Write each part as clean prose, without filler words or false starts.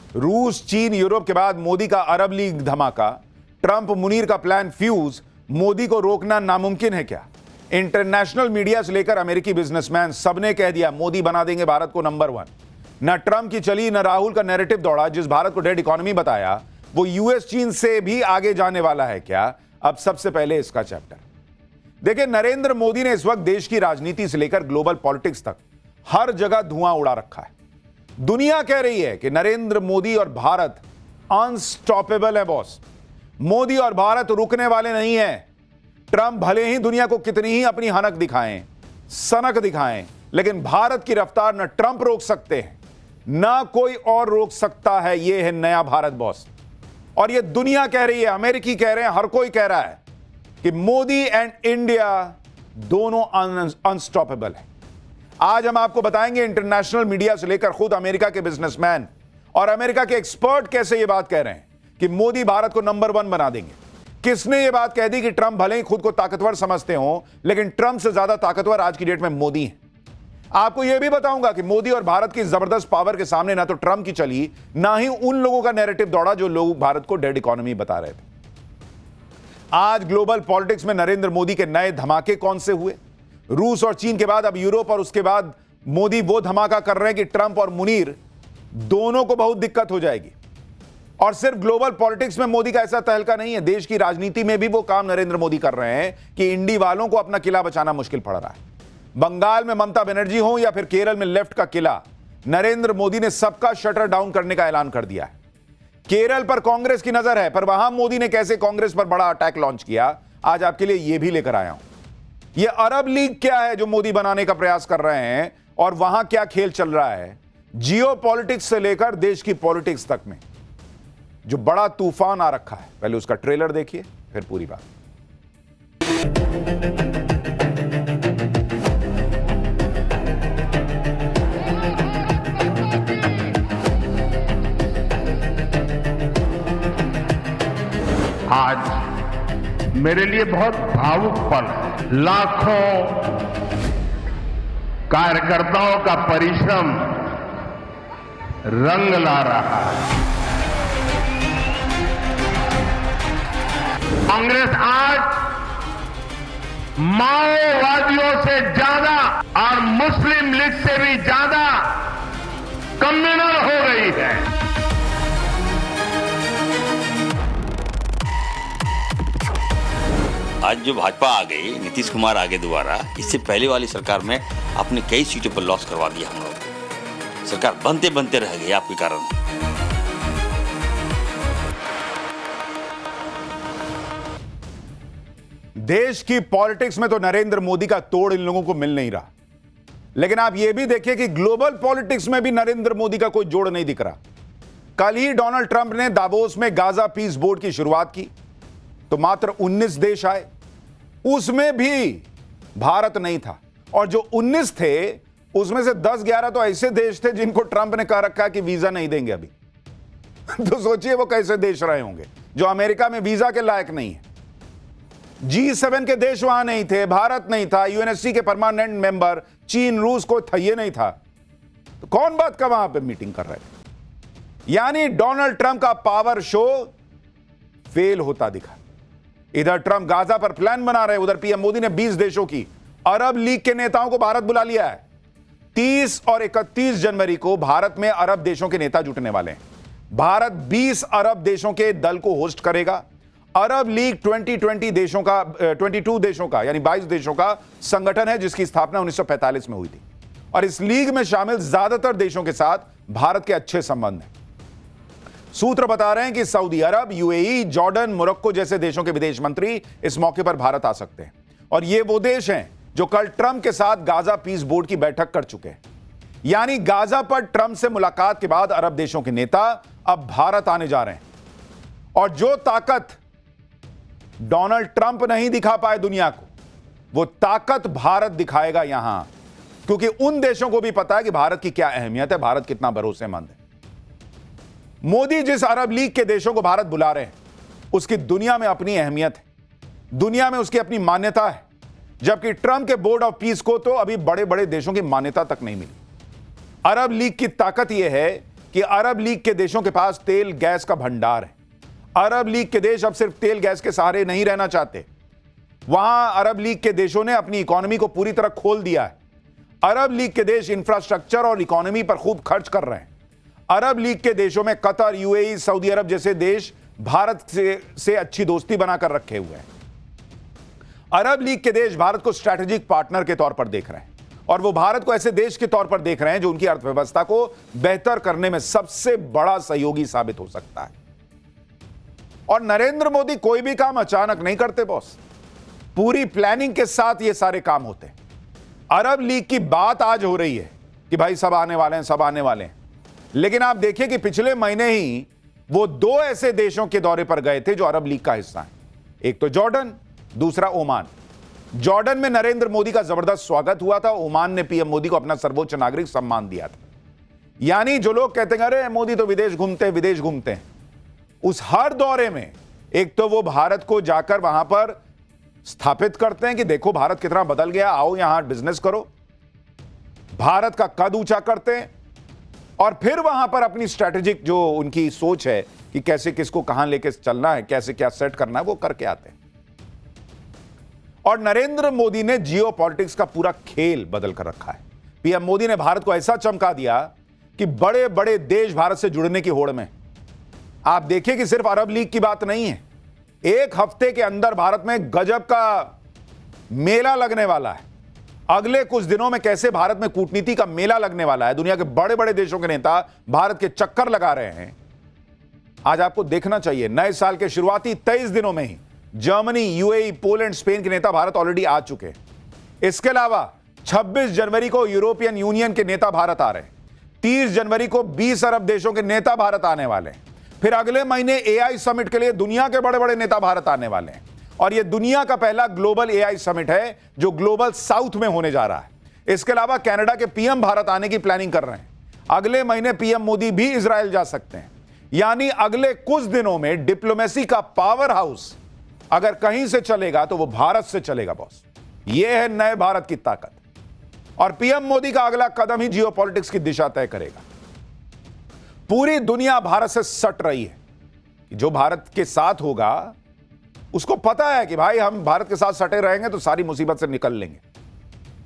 रूस, चीन, यूरोप के बाद मोदी का अरब लीग धमाका, ट्रंप मुनीर का प्लान फ्यूज, मोदी को रोकना नामुमकिन है क्या? इंटरनेशनल मीडिया से लेकर अमेरिकी बिजनेसमैन सबने कह दिया मोदी बना देंगे भारत को नंबर 1। न ट्रंप की चली, न राहुल का नैरेटिव दौड़ा, जिस भारत को डेड इकोनॉमी बताया वो यूएस चीन से भी आगे जाने वाला है क्या? अब सबसे पहले इसका चैप्टर देखिए। नरेंद्र मोदी ने इस वक्त देश की राजनीति से लेकर ग्लोबल पॉलिटिक्स तक हर जगह धुआं उड़ा रखा है। दुनिया कह रही है कि नरेंद्र मोदी और भारत अनस्टॉपेबल है बॉस। मोदी और भारत रुकने वाले नहीं है। ट्रंप भले ही दुनिया को कितनी ही अपनी हनक दिखाएं, सनक दिखाएं, लेकिन भारत की रफ्तार न ट्रंप रोक सकते हैं ना कोई और रोक सकता है। यह है नया भारत बॉस। और यह दुनिया कह रही है, अमेरिकी कह रहे हैं, हर कोई कह रहा है कि मोदी एंड इंडिया दोनों अनस्टॉपेबल है। आज हम आपको बताएंगे इंटरनेशनल मीडिया से लेकर खुद अमेरिका के बिजनेसमैन और अमेरिका के एक्सपर्ट कैसे यह बात कह रहे हैं कि मोदी भारत को नंबर 1 बना देंगे। किसने यह बात कह दी कि ट्रंप भले ही खुद को ताकतवर समझते हो, लेकिन ट्रंप से ज्यादा ताकतवर आज की डेट में मोदी है। आपको यह भी बताऊंगा कि मोदी और भारत की जबरदस्त पावर के सामने ना तो ट्रंप की चली, ना ही उन लोगों का नैरेटिव दौड़ा जो लोग भारत को डेड इकोनॉमी बता रहे थे। आज ग्लोबल पॉलिटिक्स में नरेंद्र मोदी के नए धमाके कौन से हुए? रूस और चीन के बाद अब यूरोप, और उसके बाद मोदी वो धमाका कर रहे हैं कि ट्रंप और मुनीर दोनों को बहुत दिक्कत हो जाएगी। और सिर्फ ग्लोबल पॉलिटिक्स में मोदी का ऐसा तहलका नहीं है, देश की राजनीति में भी वो काम नरेंद्र मोदी कर रहे हैं कि इंडी वालों को अपना किला बचाना मुश्किल पड़ रहा है। बंगाल में ममता बनर्जी हो या फिर केरल में लेफ्ट का किला, नरेंद्र मोदी ने सबका शटर डाउन करने का ऐलान कर दिया है। केरल पर कांग्रेस की नजर है, पर वहां मोदी ने कैसे कांग्रेस पर बड़ा अटैक लॉन्च किया, आज आपके लिए यह भी लेकर आया हूं। यह अरब लीग क्या है जो मोदी बनाने का प्रयास कर रहे हैं, और वहां क्या खेल चल रहा है जियो पॉलिटिक्स से लेकर देश की पॉलिटिक्स तक में, जो बड़ा तूफान आ रखा है। पहले उसका ट्रेलर देखिए, फिर पूरी बात। आज मेरे लिए बहुत भावुक पल है। लाखों कार्यकर्ताओं का परिश्रम रंग ला रहा है। कांग्रेस आज माओवादियों से ज्यादा और मुस्लिम लीग से भी ज्यादा कम्युनल हो गई है। आज जो भाजपा आ गई, नीतीश कुमार आगे दोबारा, इससे पहले वाली सरकार में आपने कई सीटों पर लॉस करवा दिया। हम लोग सरकार बनते बनते रह गई आपके कारण। देश की पॉलिटिक्स में तो नरेंद्र मोदी का तोड़ इन लोगों को मिल नहीं रहा, लेकिन आप यह भी देखिए कि ग्लोबल पॉलिटिक्स में भी नरेंद्र मोदी का कोई जोड़ नहीं दिख रहा। कल ही डोनाल्ड ट्रंप ने दावोस में गाजा पीस बोर्ड की शुरुआत की तो मात्र 19 देश आए, उसमें भी भारत नहीं था। और जो 19 थे उसमें से 10-11 तो ऐसे देश थे जिनको ट्रंप ने कह रखा है कि वीजा नहीं देंगे अभी। तो सोचिए वो कैसे देश रहे होंगे जो अमेरिका में वीजा के लायक नहीं है। G7 के देश वहां नहीं थे, भारत नहीं था, यूएनएससी के परमानेंट मेंबर चीन, रूस को ये नहीं था, तो कौन बात का वहां पे मीटिंग कर रहे थे? यानी डोनाल्ड ट्रंप का पावर शो फेल होता दिखा। इधर ट्रंप गाजा पर प्लान बना रहे, उधर पीएम मोदी ने 20 देशों की अरब लीग के नेताओं को भारत बुला लिया है। 30 और 31 जनवरी को भारत में अरब देशों के नेता जुटने वाले हैं। भारत 20 अरब देशों के दल को होस्ट करेगा। अरब लीग 22 देशों का यानी 22 देशों का संगठन है जिसकी स्थापना 1945 में हुई थी, और इस लीग में शामिल ज्यादातर देशों के साथ भारत के अच्छे संबंध हैं। सूत्र बता रहे हैं कि सऊदी अरब, यूएई, जॉर्डन, मोरक्को जैसे देशों के विदेश मंत्री इस मौके पर भारत आ सकते हैं, और ये वो देश हैं जो कल ट्रंप के साथ गाजा पीस बोर्ड की बैठक कर चुके हैं। यानी गाजा पर ट्रंप से मुलाकात के बाद अरब देशों के नेता अब भारत आने जा रहे हैं, और जो ताकत डोनाल्ड ट्रंप नहीं दिखा पाए दुनिया को, वो ताकत भारत दिखाएगा यहां, क्योंकि उन देशों को भी पता है कि भारत की क्या अहमियत है, भारत कितना भरोसेमंद है। मोदी जिस अरब लीग के देशों को भारत बुला रहे हैं उसकी दुनिया में अपनी अहमियत है, दुनिया में उसकी अपनी मान्यता है, जबकि ट्रंप के बोर्ड ऑफ पीस को तो अभी बड़े बड़े देशों की मान्यता तक नहीं मिली। अरब लीग की ताकत यह है कि अरब लीग के देशों के पास तेल गैस का भंडार है। अरब लीग के देश अब सिर्फ तेल गैस के सहारे नहीं रहना चाहते। वहां अरब लीग के देशों ने अपनी इकोनॉमी को पूरी तरह खोल दिया है। अरब लीग के देश इंफ्रास्ट्रक्चर और इकोनॉमी पर खूब खर्च कर रहे हैं। अरब लीग के देशों में कतर, यूएई, सऊदी अरब जैसे देश भारत से अच्छी दोस्ती बनाकर रखे हुए हैं। अरब लीग के देश भारत को स्ट्रैटेजिक पार्टनर के तौर पर देख रहे हैं और वो भारत को ऐसे देश के तौर पर देख रहे हैं जो उनकी अर्थव्यवस्था को बेहतर करने में सबसे बड़ा सहयोगी साबित हो सकता है। और नरेंद्र मोदी कोई भी काम अचानक नहीं करते बॉस, पूरी प्लानिंग के साथ ये सारे काम होते हैं। अरब लीग की बात आज हो रही है कि भाई सब आने वाले हैं, सब आने वाले हैं, लेकिन आप देखिए कि पिछले महीने ही वो दो ऐसे देशों के दौरे पर गए थे जो अरब लीग का हिस्सा हैं। एक तो जॉर्डन, दूसरा ओमान। जॉर्डन में नरेंद्र मोदी का जबरदस्त स्वागत हुआ था। ओमान ने पीएम मोदी को अपना सर्वोच्च नागरिक सम्मान दिया था। यानी जो लोग कहते हैं अरे मोदी तो विदेश घूमते हैं, उस हर दौरे में एक तो वो भारत को जाकर वहां पर स्थापित करते हैं कि देखो भारत कितना बदल गया, आओ यहां बिजनेस करो, भारत का कद ऊंचा करते हैं और फिर वहां पर अपनी स्ट्रैटेजिक जो उनकी सोच है कि कैसे किसको कहां लेके चलना है, कैसे क्या सेट करना है, वो करके आते हैं। और नरेंद्र मोदी ने जियो पॉलिटिक्स का पूरा खेल बदल कर रखा है। पीएम मोदी ने भारत को ऐसा चमका दिया कि बड़े बड़े देश भारत से जुड़ने की होड़ में। आप देखिए कि सिर्फ अरब लीग की बात नहीं है, एक हफ्ते के अंदर भारत में गजब का मेला लगने वाला है। अगले कुछ दिनों में कैसे भारत में कूटनीति का मेला लगने वाला है, दुनिया के बड़े बड़े देशों के नेता भारत के चक्कर लगा रहे हैं। आज आपको देखना चाहिए, नए साल के शुरुआती 23 दिनों में ही जर्मनी, यूएई, पोलैंड, स्पेन के नेता भारत ऑलरेडी आ चुके हैं। इसके अलावा 26 जनवरी को यूरोपियन यूनियन के नेता भारत आ रहे हैं। 30 जनवरी को 20 अरब देशों के नेता भारत आने वाले हैं। फिर अगले महीने एआई समिट के लिए दुनिया के बड़े बड़े नेता भारत आने वाले हैं और यह दुनिया का पहला ग्लोबल एआई समिट है जो ग्लोबल साउथ में होने जा रहा है। इसके अलावा कनाडा के पीएम भारत आने की प्लानिंग कर रहे हैं। अगले महीने पीएम मोदी भी इजराइल जा सकते हैं। यानी अगले कुछ दिनों में डिप्लोमेसी का पावर हाउस अगर कहीं से चलेगा तो वो भारत से चलेगा बॉस। यह है नए भारत की ताकत और पीएम मोदी का अगला कदम ही जियोपॉलिटिक्स की दिशा तय करेगा। पूरी दुनिया भारत से सट रही है। जो भारत के साथ होगा उसको पता है कि भाई हम भारत के साथ सटे रहेंगे तो सारी मुसीबत से निकल लेंगे,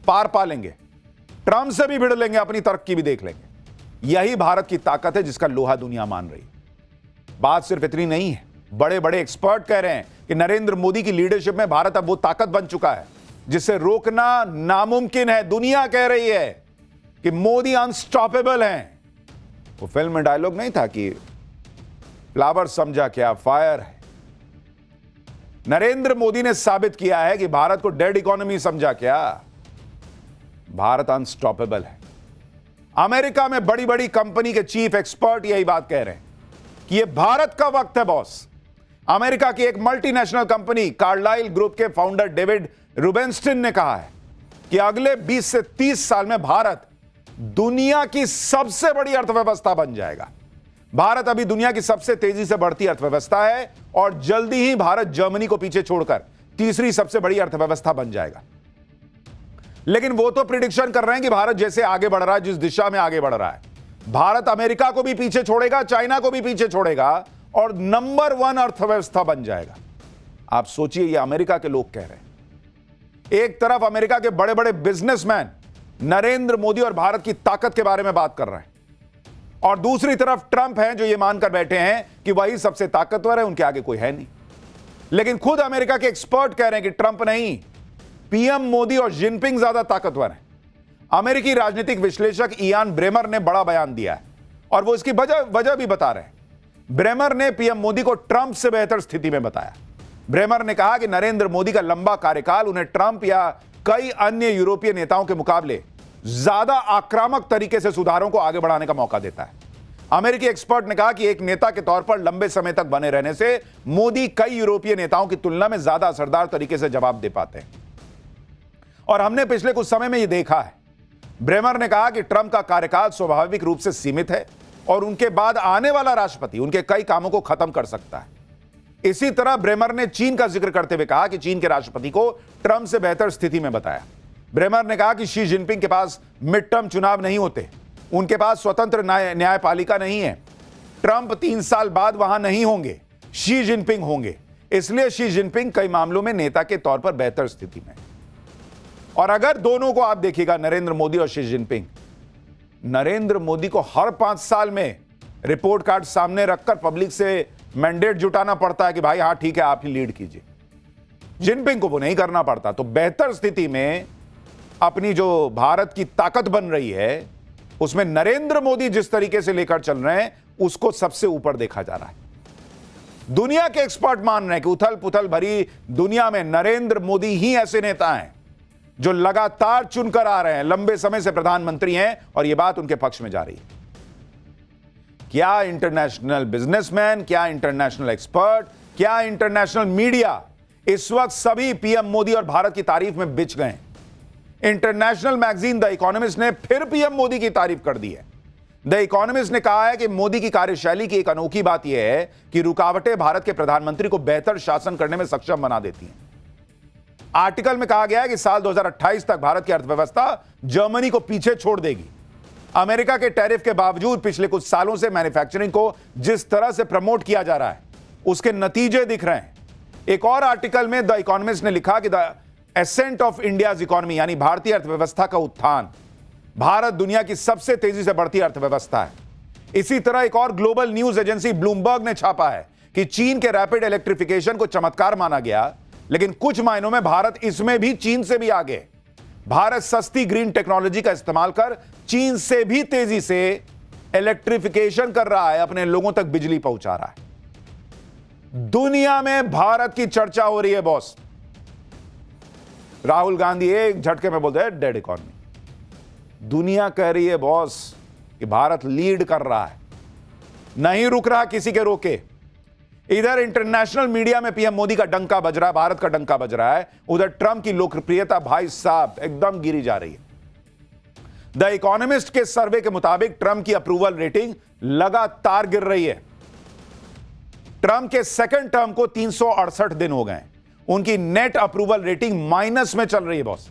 पार पा लेंगे, ट्रंप से भी भिड़ लेंगे, अपनी तरक्की भी देख लेंगे। यही भारत की ताकत है जिसका लोहा दुनिया मान रही है। बात सिर्फ इतनी नहीं है, बड़े बड़े एक्सपर्ट कह रहे हैं कि नरेंद्र मोदी की लीडरशिप में भारत अब वो ताकत बन चुका है जिसे रोकना नामुमकिन है। दुनिया कह रही है कि मोदी अनस्टॉपेबल हैं। वो फिल्म में डायलॉग नहीं था कि फ्लावर समझा क्या फायर है। नरेंद्र मोदी ने साबित किया है कि भारत को डेड इकोनॉमी समझा क्या, भारत अनस्टॉपेबल है। अमेरिका में बड़ी बड़ी कंपनी के चीफ एक्सपर्ट यही बात कह रहे हैं कि यह भारत का वक्त है बॉस। अमेरिका की एक मल्टीनेशनल कंपनी कार्लाइल ग्रुप के फाउंडर डेविड रूबेनस्टीन ने कहा है कि अगले 20 से 30 साल में भारत दुनिया की सबसे बड़ी अर्थव्यवस्था बन जाएगा। भारत अभी दुनिया की सबसे तेजी से बढ़ती अर्थव्यवस्था है और जल्दी ही भारत जर्मनी को पीछे छोड़कर तीसरी सबसे बड़ी अर्थव्यवस्था बन जाएगा। लेकिन वो तो प्रिडिक्शन कर रहे हैं कि भारत जैसे आगे बढ़ रहा है, जिस दिशा में आगे बढ़ रहा है, भारत अमेरिका को भी पीछे छोड़ेगा, चाइना को भी पीछे छोड़ेगा और नंबर 1 अर्थव्यवस्था बन जाएगा। आप सोचिए, ये अमेरिका के लोग कह रहे हैं। एक तरफ अमेरिका के बड़े बड़े बिजनेसमैन नरेंद्र मोदी और भारत की ताकत के बारे में बात कर रहे हैं और दूसरी तरफ ट्रंप हैं जो ये मानकर बैठे हैं कि वही सबसे ताकतवर है, उनके आगे कोई है नहीं। लेकिन खुद अमेरिका के एक्सपर्ट कह रहे हैं कि ट्रंप नहीं, पीएम मोदी और जिनपिंग ज्यादा ताकतवर हैं। अमेरिकी राजनीतिक विश्लेषक इयान ब्रेमर ने बड़ा बयान दिया है और वो इसकी वजह भी बता रहे हैं। ब्रेमर ने पीएम मोदी को ट्रंप से बेहतर स्थिति में बताया। ब्रेमर ने कहा कि नरेंद्र मोदी का लंबा कार्यकाल उन्हें ट्रंप या कई अन्य यूरोपीय नेताओं के मुकाबले ज्यादा आक्रामक तरीके से सुधारों को आगे बढ़ाने का मौका देता है। अमेरिकी एक्सपर्ट ने कहा कि एक नेता के तौर पर लंबे समय तक बने रहने से मोदी कई यूरोपीय नेताओं की तुलना में ज्यादा असरदार तरीके से जवाब दे पाते हैं और हमने पिछले कुछ समय में यह देखा है। ब्रेमर ने कहा कि ट्रंप का कार्यकाल स्वाभाविक रूप से सीमित है और उनके बाद आने वाला राष्ट्रपति उनके कई कामों को खत्म कर सकता है। इसी तरह ब्रेमर ने चीन का जिक्र करते हुए कहा कि चीन के राष्ट्रपति को ट्रंप से बेहतर स्थिति में बताया। ब्रेमर ने कहा कि शी जिनपिंग के पास मिड टर्म चुनाव नहीं होते, उनके पास स्वतंत्र न्यायपालिका नहीं है। ट्रंप 3 साल बाद वहां नहीं होंगे, शी जिनपिंग होंगे। इसलिए शी जिनपिंग कई मामलों में नेता के तौर पर बेहतर स्थिति में। और अगर दोनों को आप देखिएगा, नरेंद्र मोदी और शी जिनपिंग, नरेंद्र मोदी को हर 5 साल में रिपोर्ट कार्ड सामने रखकर पब्लिक से मैंडेट जुटाना पड़ता है कि भाई हां ठीक है, आप ही लीड कीजिए। जिनपिंग को वो नहीं करना पड़ता। तो बेहतर स्थिति में अपनी जो भारत की ताकत बन रही है, उसमें नरेंद्र मोदी जिस तरीके से लेकर चल रहे हैं, उसको सबसे ऊपर देखा जा रहा है। दुनिया के एक्सपर्ट मान रहे हैं कि उथल पुथल भरी दुनिया में नरेंद्र मोदी ही ऐसे नेता हैं जो लगातार चुनकर आ रहे हैं, लंबे समय से प्रधानमंत्री हैं, और यह बात उनके पक्ष में जा रही है। क्या इंटरनेशनल बिजनेसमैन, क्या इंटरनेशनल एक्सपर्ट, क्या इंटरनेशनल मीडिया इस वक्त सभी पीएम मोदी और भारत की तारीफ में बिछ गए। इंटरनेशनल मैगजीन द इकोनॉमिस्ट ने फिर पीएम मोदी की तारीफ कर दी है। द इकोनॉमिस्ट ने कहा है कि मोदी की कार्यशैली की एक अनोखी बात यह है कि रुकावटें भारत के प्रधानमंत्री को बेहतर शासन करने में सक्षम बना देती हैं। आर्टिकल में कहा गया है कि साल 2028 तक भारत की अर्थव्यवस्था जर्मनी को पीछे छोड़ देगी। अमेरिका के टैरिफ के बावजूद पिछले कुछ सालों से मैन्युफैक्चरिंग को जिस तरह से प्रमोट किया जा रहा है, उसके नतीजे दिख रहे हैं। एक और आर्टिकल में द इकोनॉमिस्ट ने लिखा कि the ascent of India's economy, यानी भारतीय अर्थव्यवस्था का उत्थान, भारत दुनिया की सबसे तेजी से बढ़ती अर्थव्यवस्था है। इसी तरह एक और ग्लोबल न्यूज एजेंसी ब्लूमबर्ग ने छापा है कि चीन के रैपिड इलेक्ट्रिफिकेशन को चमत्कार माना गया, लेकिन कुछ मायनों में भारत इसमें भी चीन से भी आगे। भारत सस्ती ग्रीन टेक्नोलॉजी का इस्तेमाल कर चीन से भी तेजी से इलेक्ट्रिफिकेशन कर रहा है, अपने लोगों तक बिजली पहुंचा रहा है। दुनिया में भारत की चर्चा हो रही है बॉस। राहुल गांधी एक झटके में बोलते हैं डेड इकोनॉमी। दुनिया कह रही है बॉस कि भारत लीड कर रहा है, नहीं रुक रहा किसी के रोके। इधर इंटरनेशनल मीडिया में पीएम मोदी का डंका बज रहा है, भारत का डंका बज रहा है। उधर ट्रंप की लोकप्रियता भाई साहब एकदम गिरी जा रही है। द इकोनॉमिस्ट के सर्वे के मुताबिक ट्रंप की अप्रूवल रेटिंग लगातार गिर रही है। ट्रंप के सेकंड टर्म को 368 दिन हो गए। उनकी नेट अप्रूवल रेटिंग माइनस में चल रही है बॉस।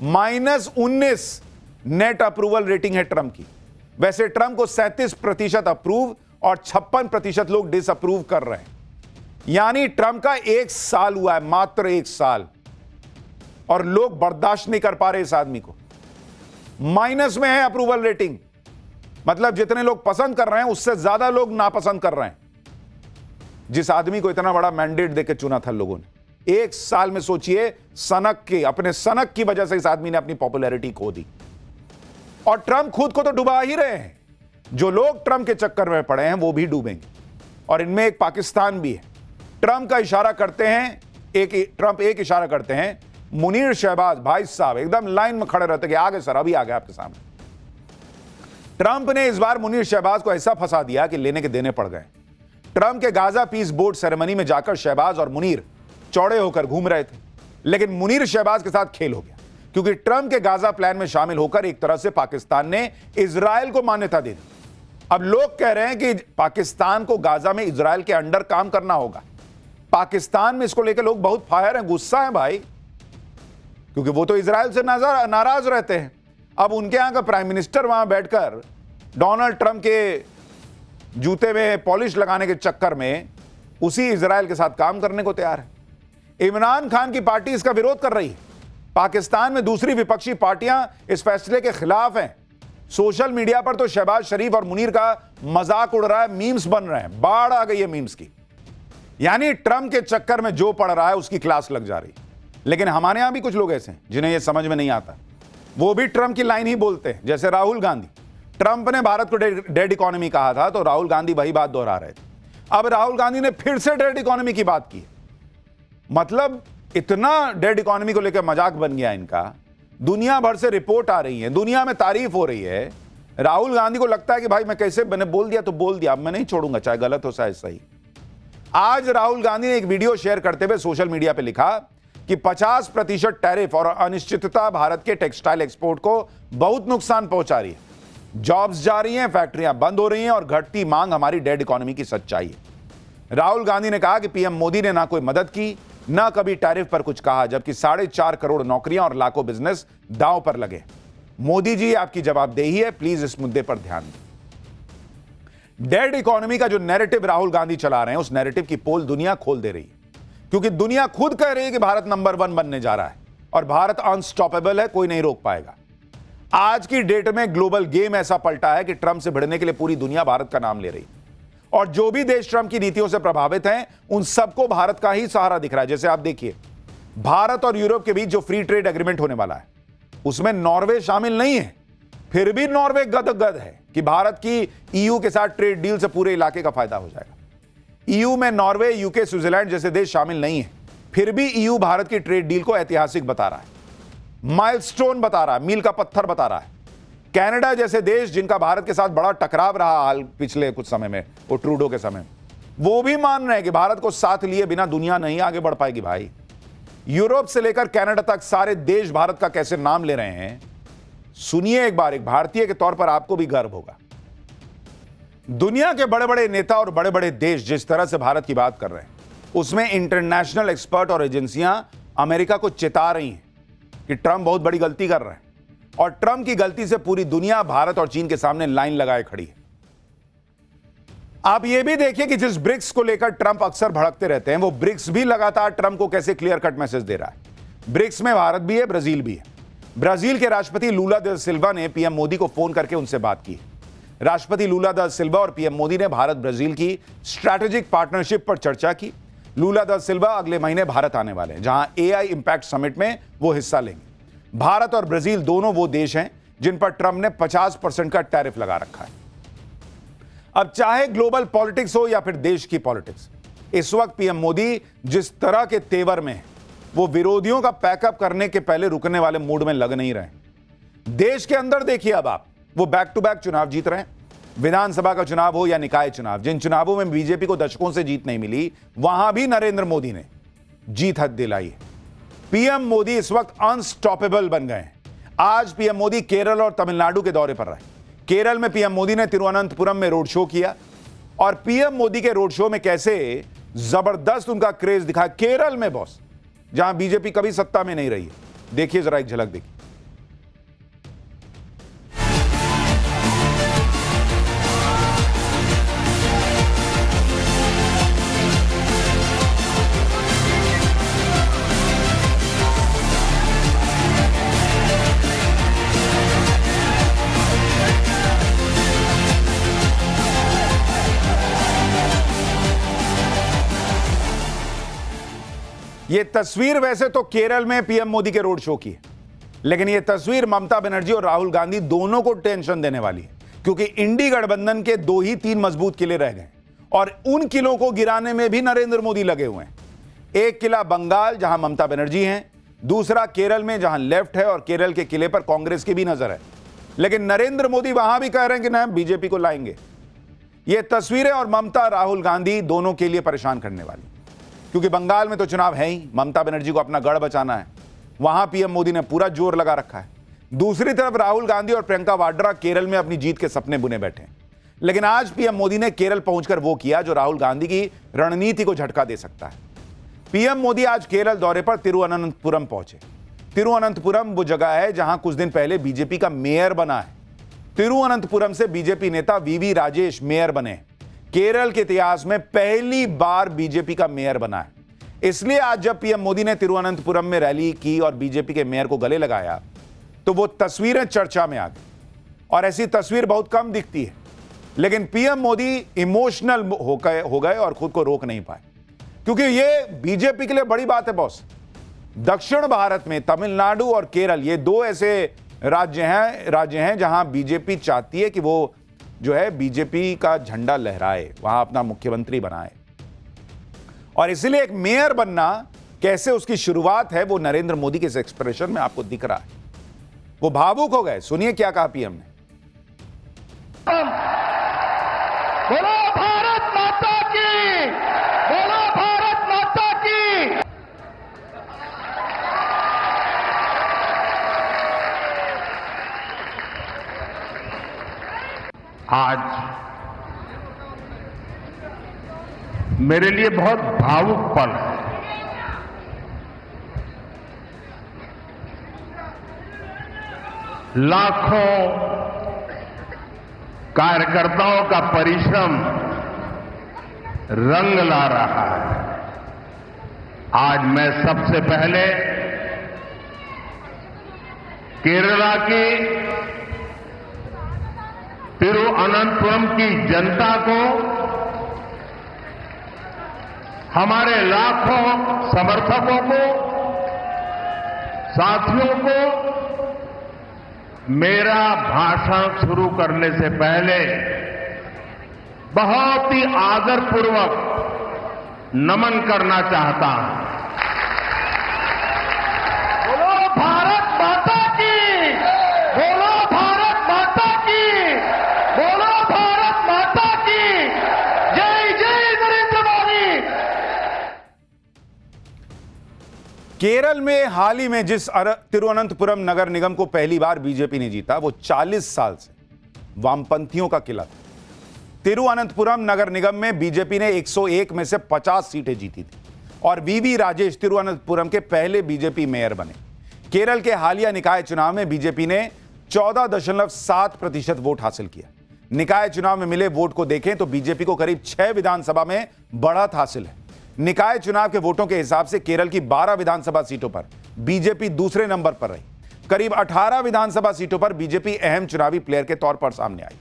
-19 नेट अप्रूवल रेटिंग है ट्रंप की। वैसे ट्रंप को 37% अप्रूव और 56% लोग डिसअप्रूव कर रहे हैं। यानी ट्रंप का 1 साल हुआ है, मात्र 1 साल, और लोग बर्दाश्त नहीं कर पा रहे इस आदमी को। माइनस में है अप्रूवल रेटिंग, मतलब जितने लोग पसंद कर रहे हैं उससे ज्यादा लोग नापसंद कर रहे हैं। जिस आदमी को इतना बड़ा मैंडेट देकर चुना था लोगों ने, 1 साल में सोचिए, अपने सनक की वजह से इस आदमी ने अपनी पॉपुलैरिटी खो दी। और ट्रंप खुद को तो डुबा ही रहे हैं। जो लोग ट्रंप के चक्कर में पड़े हैं वो भी डूबेंगे, और इनमें एक पाकिस्तान भी है। ट्रंप एक इशारा करते हैं, मुनीर शहबाज भाई साहब एकदम लाइन में खड़े रहते कि आगे सर, अभी आ गए आपके सामने। ट्रंप ने इस बार मुनीर शहबाज को ऐसा फंसा दिया कि लेने के देने पड़ गए। ट्रंप के गाजा पीस बोर्ड सेरेमनी में जाकर शहबाज और मुनीर चौड़े होकर घूम रहे थे, लेकिन मुनीर शहबाज के साथ खेल हो गया, क्योंकि ट्रंप के गाजा प्लान में शामिल होकर एक तरह से पाकिस्तान ने इजराइल को मान्यता दे दी। अब लोग कह रहे हैं कि पाकिस्तान को गाजा में इजराइल के अंडर काम करना होगा। पाकिस्तान में इसको लेकर लोग बहुत फायर हैं, गुस्सा है भाई, क्योंकि वो तो इजराइल से नाराज रहते हैं। अब उनके यहां का प्राइम मिनिस्टर वहां बैठकर डोनाल्ड ट्रंप के जूते में पॉलिश लगाने के चक्कर में उसी इजराइल के साथ काम करने को तैयार है। इमरान खान की पार्टी इसका विरोध कर रही है। पाकिस्तान में दूसरी विपक्षी पार्टियां इस फैसले के खिलाफ हैं। सोशल मीडिया पर तो शहबाज शरीफ और मुनीर का मजाक उड़ रहा है, मीम्स बन रहे हैं, बाढ़ आ गई है मीम्स की। यानी ट्रंप के चक्कर में जो पड़ रहा है उसकी क्लास लग जा रही। लेकिन हमारे यहां भी कुछ लोग ऐसे हैं जिन्हें यह समझ में नहीं आता, वो भी ट्रंप की लाइन ही बोलते हैं। जैसे राहुल गांधी, ट्रंप ने भारत को डेड इकोनॉमी कहा था तो राहुल गांधी वही बात दोहरा रहे थे। अब राहुल गांधी ने फिर से डेड इकोनॉमी की बात की। मतलब इतना डेड इकोनॉमी को लेकर मजाक बन गया इनका। दुनिया भर से रिपोर्ट आ रही है, दुनिया में तारीफ हो रही है। राहुल गांधी को लगता है कि भाई मैं कैसे, मैंने बोल दिया तो बोल दिया, अब मैं नहीं छोड़ूंगा, चाहे गलत हो चाहे सही। आज राहुल गांधी ने एक वीडियो शेयर करते हुए सोशल मीडिया पर लिखा कि 50% टैरिफ और अनिश्चितता भारत के टेक्सटाइल एक्सपोर्ट को बहुत नुकसान पहुंचा रही है। जॉब्स जा रही हैं, फैक्ट्रियां बंद हो रही हैं और घटती मांग हमारी डेड इकोनॉमी की सच्चाई है। राहुल गांधी ने कहा कि पीएम मोदी ने ना कोई मदद की, ना कभी टैरिफ पर कुछ कहा, जबकि 4.5 करोड़ नौकरियां और लाखों बिजनेस दांव पर लगे। मोदी जी आपकी जवाबदेही है, प्लीज इस मुद्दे पर ध्यान दें। डेड इकोनॉमी का जो नैरेटिव राहुल गांधी चला रहे हैं, उस नैरेटिव की पोल दुनिया खोल दे रही है, क्योंकि दुनिया खुद कह रही है कि भारत नंबर 1 बनने जा रहा है और भारत अनस्टॉपेबल है, कोई नहीं रोक पाएगा। आज की डेट में ग्लोबल गेम ऐसा पलटा है कि ट्रंप से भिड़ने के लिए पूरी दुनिया भारत का नाम ले रही है, और जो भी देश ट्रंप की नीतियों से प्रभावित हैं, उन सबको भारत का ही सहारा दिख रहा है। जैसे आप देखिए, भारत और यूरोप के बीच जो फ्री ट्रेड एग्रीमेंट होने वाला है, उसमें नॉर्वे शामिल नहीं है, फिर भी नॉर्वे गदगद है कि भारत की ईयू के साथ ट्रेड डील से पूरे इलाके का फायदा हो जाएगा। ईयू में नॉर्वे, यूके, स्विट्जरलैंड जैसे देश शामिल नहीं है, फिर भी ईयू भारत की ट्रेड डील को ऐतिहासिक बता रहा है, माइलस्टोन बता रहा है, मील का पत्थर बता रहा है। कनाडा जैसे देश, जिनका भारत के साथ बड़ा टकराव रहा हाल पिछले कुछ समय में, वो ट्रूडो के समय, वो भी मान रहे हैं कि भारत को साथ लिए बिना दुनिया नहीं आगे बढ़ पाएगी भाई। यूरोप से लेकर कनाडा तक सारे देश भारत का कैसे नाम ले रहे हैं, सुनिए एक बार। एक भारतीय के तौर पर आपको भी गर्व होगा। दुनिया के बड़े बड़े नेता और बड़े बड़े देश जिस तरह से भारत की बात कर रहे हैं, उसमें इंटरनेशनल एक्सपर्ट और एजेंसियां अमेरिका को चेता रही हैं कि ट्रंप बहुत बड़ी गलती कर रहे हैं, और ट्रंप की गलती से पूरी दुनिया भारत और चीन के सामने लाइन लगाए खड़ी है। आप यह भी देखिए कि जिस ब्रिक्स को लेकर ट्रंप अक्सर भड़कते रहते हैं, वो ब्रिक्स भी लगातार ट्रंप को कैसे क्लियर कट मैसेज दे रहा है। ब्रिक्स में भारत भी है, ब्राजील भी है। ब्राजील के राष्ट्रपति लूला दा सिल्वा ने पीएम मोदी को फोन करके उनसे बात की। राष्ट्रपति लूला दा सिल्वा और पीएम मोदी ने भारत ब्राजील की स्ट्रैटेजिक पार्टनरशिप पर चर्चा की। लूला दा सिल्वा अगले महीने भारत आने वाले हैं, जहां एआई इंपैक्ट समिट में वो हिस्सा लेंगे। भारत और ब्राजील दोनों वो देश हैं जिन पर ट्रंप ने 50% का टैरिफ लगा रखा है। अब चाहे ग्लोबल पॉलिटिक्स हो या फिर देश की पॉलिटिक्स, इस वक्त पीएम मोदी जिस तरह के तेवर में है, वो विरोधियों का पैकअप करने के पहले रुकने वाले मूड में लग नहीं रहे। देश के अंदर देखिए, अब आप वो बैक टू बैक चुनाव जीत रहे हैं, विधानसभा का चुनाव हो या निकाय चुनाव। जिन चुनावों में बीजेपी को दशकों से जीत नहीं मिली, वहां भी नरेंद्र मोदी ने जीत हथ दिलाई है। पीएम मोदी इस वक्त अनस्टॉपेबल बन गए हैं। आज पीएम मोदी केरल और तमिलनाडु के दौरे पर रहे। केरल में पीएम मोदी ने तिरुवनंतपुरम में रोड शो किया, और पीएम मोदी के रोड शो में कैसे जबरदस्त उनका क्रेज दिखा केरल में, बॉस, जहां बीजेपी कभी सत्ता में नहीं रही है। देखिए जरा एक झलक देखिए। यह तस्वीर वैसे तो केरल में पीएम मोदी के रोड शो की है, लेकिन यह तस्वीर ममता बनर्जी और राहुल गांधी दोनों को टेंशन देने वाली है, क्योंकि इंडी गठबंधन के 2 ही 3 मजबूत किले रह गए, और उन किलों को गिराने में भी नरेंद्र मोदी लगे हुए हैं। एक किला बंगाल, जहां ममता बनर्जी हैं, दूसरा केरल में, जहां लेफ्ट है, और केरल के किले पर कांग्रेस की भी नजर है। लेकिन नरेंद्र मोदी वहां भी कह रहे हैं कि ना, बीजेपी को लाएंगे। ये तस्वीरें और ममता राहुल गांधी दोनों के लिए परेशान करने वाली, क्योंकि बंगाल में तो चुनाव है ही, ममता बनर्जी को अपना गढ़ बचाना है, वहां पीएम मोदी ने पूरा जोर लगा रखा है। दूसरी तरफ राहुल गांधी और प्रियंका वाड्रा केरल में अपनी जीत के सपने बुने बैठे हैं। लेकिन आज पीएम मोदी ने केरल पहुंचकर वो किया जो राहुल गांधी की रणनीति को झटका दे सकता है। पीएम मोदी आज केरल दौरे पर तिरुवनंतपुरम पहुंचे। तिरुवनंतपुरम वो जगह है जहां कुछ दिन पहले बीजेपी का मेयर बना है। तिरुवनंतपुरम से बीजेपी नेता वीवी राजेश मेयर बने। केरल के इतिहास में पहली बार बीजेपी का मेयर बना है। इसलिए आज जब पीएम मोदी ने तिरुवनंतपुरम में रैली की और बीजेपी के मेयर को गले लगाया, तो वो तस्वीरें चर्चा में आ गई, और ऐसी तस्वीर बहुत कम दिखती है। लेकिन पीएम मोदी इमोशनल हो गए और खुद को रोक नहीं पाए, क्योंकि ये बीजेपी के लिए बड़ी बात है बॉस। दक्षिण भारत में तमिलनाडु और केरल, ये 2 ऐसे राज्य हैं जहां बीजेपी चाहती है कि वो जो है बीजेपी का झंडा लहराए, वहां अपना मुख्यमंत्री बनाए। और इसलिए एक मेयर बनना कैसे उसकी शुरुआत है, वो नरेंद्र मोदी के इस एक्सप्रेशन में आपको दिख रहा है। वो भावुक हो गए। सुनिए क्या कहा पीएम ने। बोलो भारत माता की, बोलो भारत माता की। आज मेरे लिए बहुत भावुक पल है। लाखों कार्यकर्ताओं का परिश्रम रंग ला रहा है। आज मैं सबसे पहले केरला की तिरुअनंतपुरम की जनता को, हमारे लाखों समर्थकों को, साथियों को मेरा भाषण शुरू करने से पहले बहुत ही आदरपूर्वक नमन करना चाहता हूं। बोलो भारत माता की, बोलो भारत माता की, बोलो भारत माता की, जय जय नरेंद्र मोदी। केरल में हाल ही में जिस तिरुवनंतपुरम नगर निगम को पहली बार बीजेपी ने जीता, वो 40 साल से वामपंथियों का किला था। तिरुवनंतपुरम नगर निगम में बीजेपी ने 101 में से 50 सीटें जीती थी और वीवी राजेश तिरुवनंतपुरम के पहले बीजेपी मेयर बने। केरल के हालिया निकाय चुनाव में बीजेपी ने 14.7% वोट हासिल किया। निकाय चुनाव में मिले वोट को देखें तो बीजेपी को करीब 6 विधानसभा में बढ़त हासिल है। निकाय चुनाव के वोटों के हिसाब से केरल की 12 विधानसभा सीटों पर बीजेपी दूसरे नंबर पर रही। करीब 18 विधानसभा सीटों पर बीजेपी अहम चुनावी प्लेयर के तौर पर सामने आई।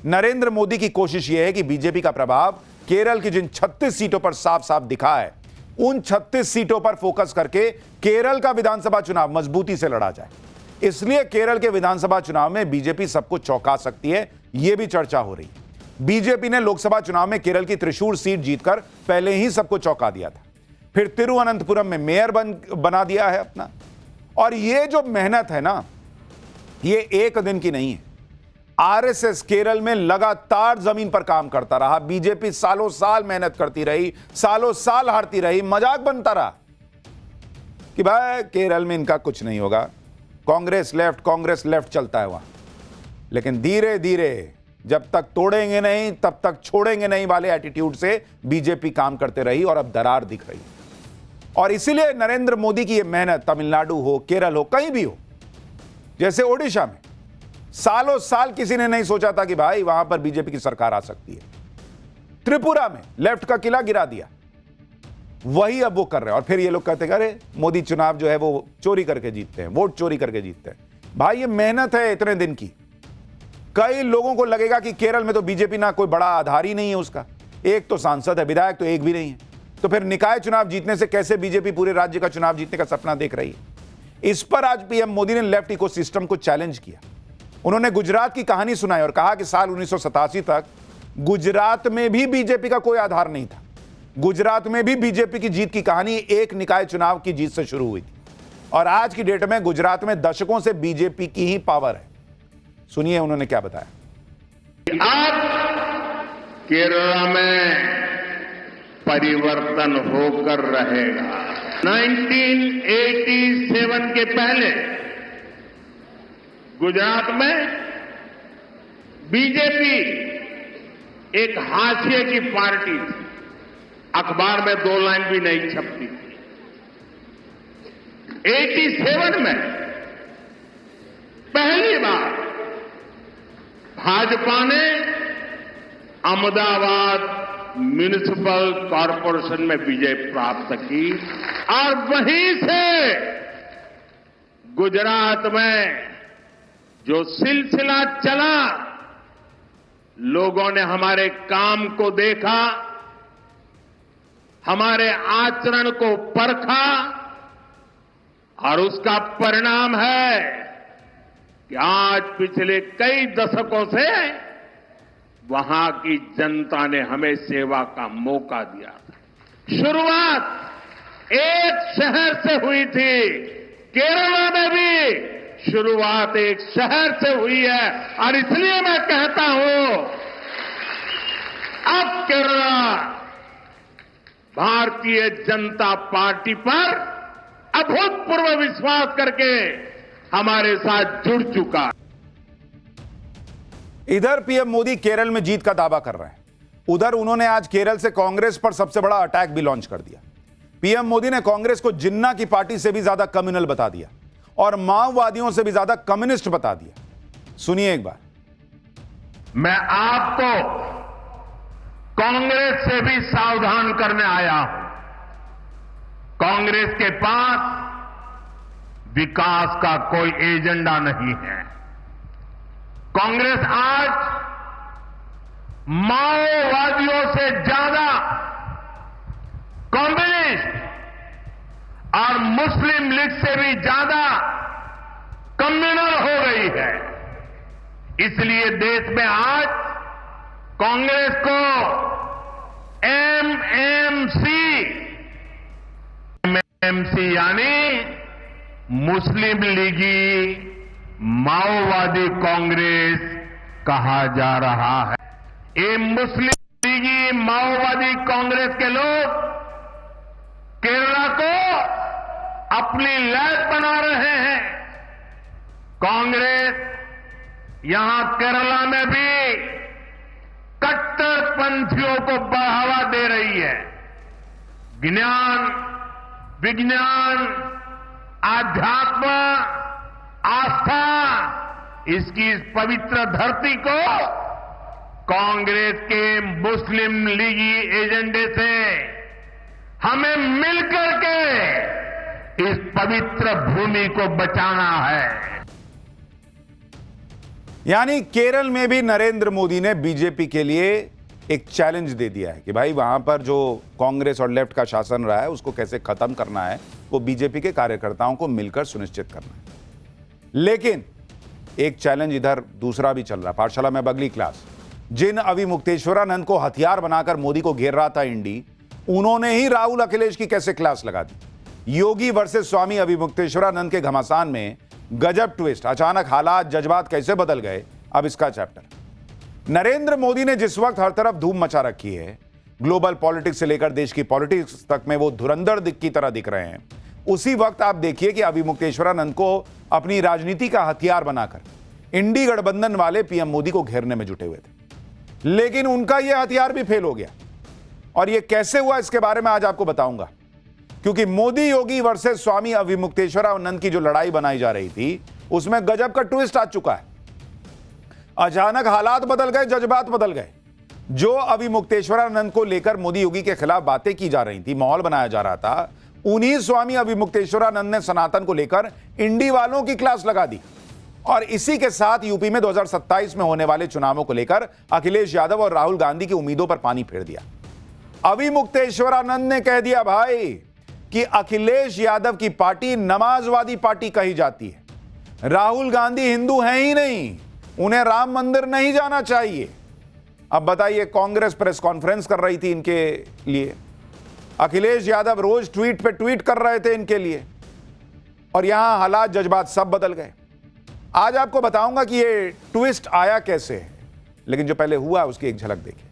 नरेंद्र मोदी की कोशिश यह है कि बीजेपी का प्रभाव केरल की जिन 36 सीटों पर साफ साफ दिखा है, उन 36 सीटों पर फोकस करके केरल का विधानसभा चुनाव मजबूती से लड़ा जाए। इसलिए केरल के विधानसभा चुनाव में बीजेपी सबको चौंका सकती है, यह भी चर्चा हो रही है। बीजेपी ने लोकसभा चुनाव में केरल की त्रिशूर सीट जीतकर पहले ही सबको चौंका दिया था, फिर तिरुवनंतपुरम में मेयर बना दिया है अपना। और यह जो मेहनत है ना, यह एक दिन की नहीं है। आरएसएस केरल में लगातार जमीन पर काम करता रहा। बीजेपी सालों साल मेहनत करती रही, सालों साल हारती रही, मजाक बनता रहा कि भाई केरल में इनका कुछ नहीं होगा, कांग्रेस लेफ्ट चलता है वहां। लेकिन धीरे धीरे जब तक तोड़ेंगे नहीं तब तक छोड़ेंगे नहीं वाले एटीट्यूड से बीजेपी काम करते रही और अब दरार दिख रही। और इसीलिए नरेंद्र मोदी की यह मेहनत तमिलनाडु हो, केरल हो, कहीं भी हो, जैसे ओडिशा में सालों साल किसी ने नहीं सोचा था कि भाई वहां पर बीजेपी की सरकार आ सकती है। त्रिपुरा में लेफ्ट का किला गिरा दिया, वही अब वो कर रहे हैं। और फिर ये लोग कहते हैं अरे मोदी चुनाव जो है वो चोरी करके जीतते हैं, वोट चोरी करके जीतते हैं। भाई ये मेहनत है इतने दिन की। कई लोगों को लगेगा कि केरल में तो बीजेपी ना कोई बड़ा आधार ही नहीं है उसका, एक तो सांसद है, विधायक तो एक भी नहीं है, तो फिर निकाय चुनाव जीतने से कैसे बीजेपी पूरे राज्य का चुनाव जीतने का सपना देख रही है। इस पर आज पीएम मोदी ने लेफ्ट इकोसिस्टम को चैलेंज किया। उन्होंने गुजरात की कहानी सुनाई और कहा कि साल 1987 तक गुजरात में भी बीजेपी का कोई आधार नहीं था। गुजरात में भी बीजेपी की जीत की कहानी एक निकाय चुनाव की जीत से शुरू हुई थी और आज की डेट में गुजरात में दशकों से बीजेपी की ही पावर है। सुनिए उन्होंने क्या बताया। आज केरला में परिवर्तन होकर रहेगा। 1987 के पहले गुजरात में बीजेपी एक हाशिए की पार्टी थी, अखबार में 2 लाइन भी नहीं छपती थी। 87 में पहली बार भाजपा ने अहमदाबाद म्युनिसिपल कॉरपोरेशन में विजय प्राप्त की और वहीं से गुजरात में जो सिलसिला चला, लोगों ने हमारे काम को देखा, हमारे आचरण को परखा और उसका परिणाम है कि आज पिछले कई दशकों से वहां की जनता ने हमें सेवा का मौका दिया था। शुरुआत एक शहर से हुई थी, केरला में भी शुरुआत एक शहर से हुई है और इसलिए मैं कहता हूं अब केरला भारतीय जनता पार्टी पर अभूतपूर्व विश्वास करके हमारे साथ जुड़ चुका है। इधर पीएम मोदी केरल में जीत का दावा कर रहे हैं, उधर उन्होंने आज केरल से कांग्रेस पर सबसे बड़ा अटैक भी लॉन्च कर दिया। पीएम मोदी ने कांग्रेस को जिन्ना की पार्टी से भी ज्यादा कम्युनल बता दिया और माओवादियों से भी ज्यादा कम्युनिस्ट बता दिया। सुनिए एक बार। मैं आपको कांग्रेस से भी सावधान करने आया हूं। कांग्रेस के पास विकास का कोई एजेंडा नहीं है। कांग्रेस आज माओवादियों से ज्यादा कम्युनिस्ट और मुस्लिम लीग से भी ज्यादा कम्युनल हो गई है। इसलिए देश में आज कांग्रेस को एमएमसी यानी मुस्लिम लीगी माओवादी कांग्रेस कहा जा रहा है। ये मुस्लिम लीगी माओवादी कांग्रेस के लोग केरला को अपनी लैब बना रहे हैं। कांग्रेस यहां केरला में भी कट्टरपंथियों को बढ़ावा दे रही है। ज्ञान, विज्ञान, आध्यात्म, आस्था, इसकी इस पवित्र धरती को कांग्रेस के मुस्लिम लीगी एजेंडे से हमें मिलकर के इस पवित्र भूमि को बचाना है। यानी केरल में भी नरेंद्र मोदी ने बीजेपी के लिए एक चैलेंज दे दिया है कि भाई वहां पर जो कांग्रेस और लेफ्ट का शासन रहा है उसको कैसे खत्म करना है, वो बीजेपी के कार्यकर्ताओं को मिलकर सुनिश्चित करना है। लेकिन एक चैलेंज इधर दूसरा भी चल रहा है। पाठशाला में अगली क्लास, जिन अविमुक्तेश्वरानंद को हथियार बनाकर मोदी को घेर रहा था इंडी, उन्होंने ही राहुल अखिलेश की कैसे क्लास लगा दी। योगी वर्सेस स्वामी अविमुक्तेश्वरानंद के घमासान में गजब ट्विस्ट, अचानक हालात जज्बात कैसे बदल गए, अब इसका चैप्टर। नरेंद्र मोदी ने जिस वक्त हर तरफ धूम मचा रखी है, ग्लोबल पॉलिटिक्स से लेकर देश की पॉलिटिक्स तक में वो धुरंधर की तरह दिख रहे हैं, उसी वक्त आप देखिए कि अविमुक्तेश्वरानंद को अपनी राजनीति का हथियार बनाकर इंडी गठबंधन वाले पीएम मोदी को घेरने में जुटे हुए थे। लेकिन उनका यह हथियार भी फेल हो गया। और यह कैसे हुआ, इसके बारे में आज आपको बताऊंगा। क्योंकि मोदी योगी वर्सेस स्वामी अविमुक्तेश्वरानंद की जो लड़ाई बनाई जा रही थी, उसमें गजब का ट्विस्ट आ चुका है। अचानक हालात बदल गए, जज्बात बदल गए। जो अविमुक्तेश्वरानंद को लेकर मोदी योगी के खिलाफ बातें की जा रही थी, माहौल बनाया जा रहा था, उन्हीं स्वामी अविमुक्तेश्वरानंद ने सनातन को लेकर इंडी वालों की क्लास लगा दी। और इसी के साथ यूपी में 2027 में होने वाले चुनावों को लेकर अखिलेश यादव और राहुल गांधी की उम्मीदों पर पानी फेर दिया। अविमुक्तेश्वरानंद ने कह दिया भाई कि अखिलेश यादव की पार्टी नमाजवादी पार्टी कही जाती है। राहुल गांधी हिंदू हैं ही नहीं, उन्हें राम मंदिर नहीं जाना चाहिए। अब बताइए, कांग्रेस प्रेस कॉन्फ्रेंस कर रही थी इनके लिए, अखिलेश यादव रोज ट्वीट पे ट्वीट कर रहे थे इनके लिए, और यहां हालात जज्बात सब बदल गए। आज आपको बताऊंगा कि ये ट्विस्ट आया कैसे है, लेकिन जो पहले हुआ उसकी एक झलक देखिए।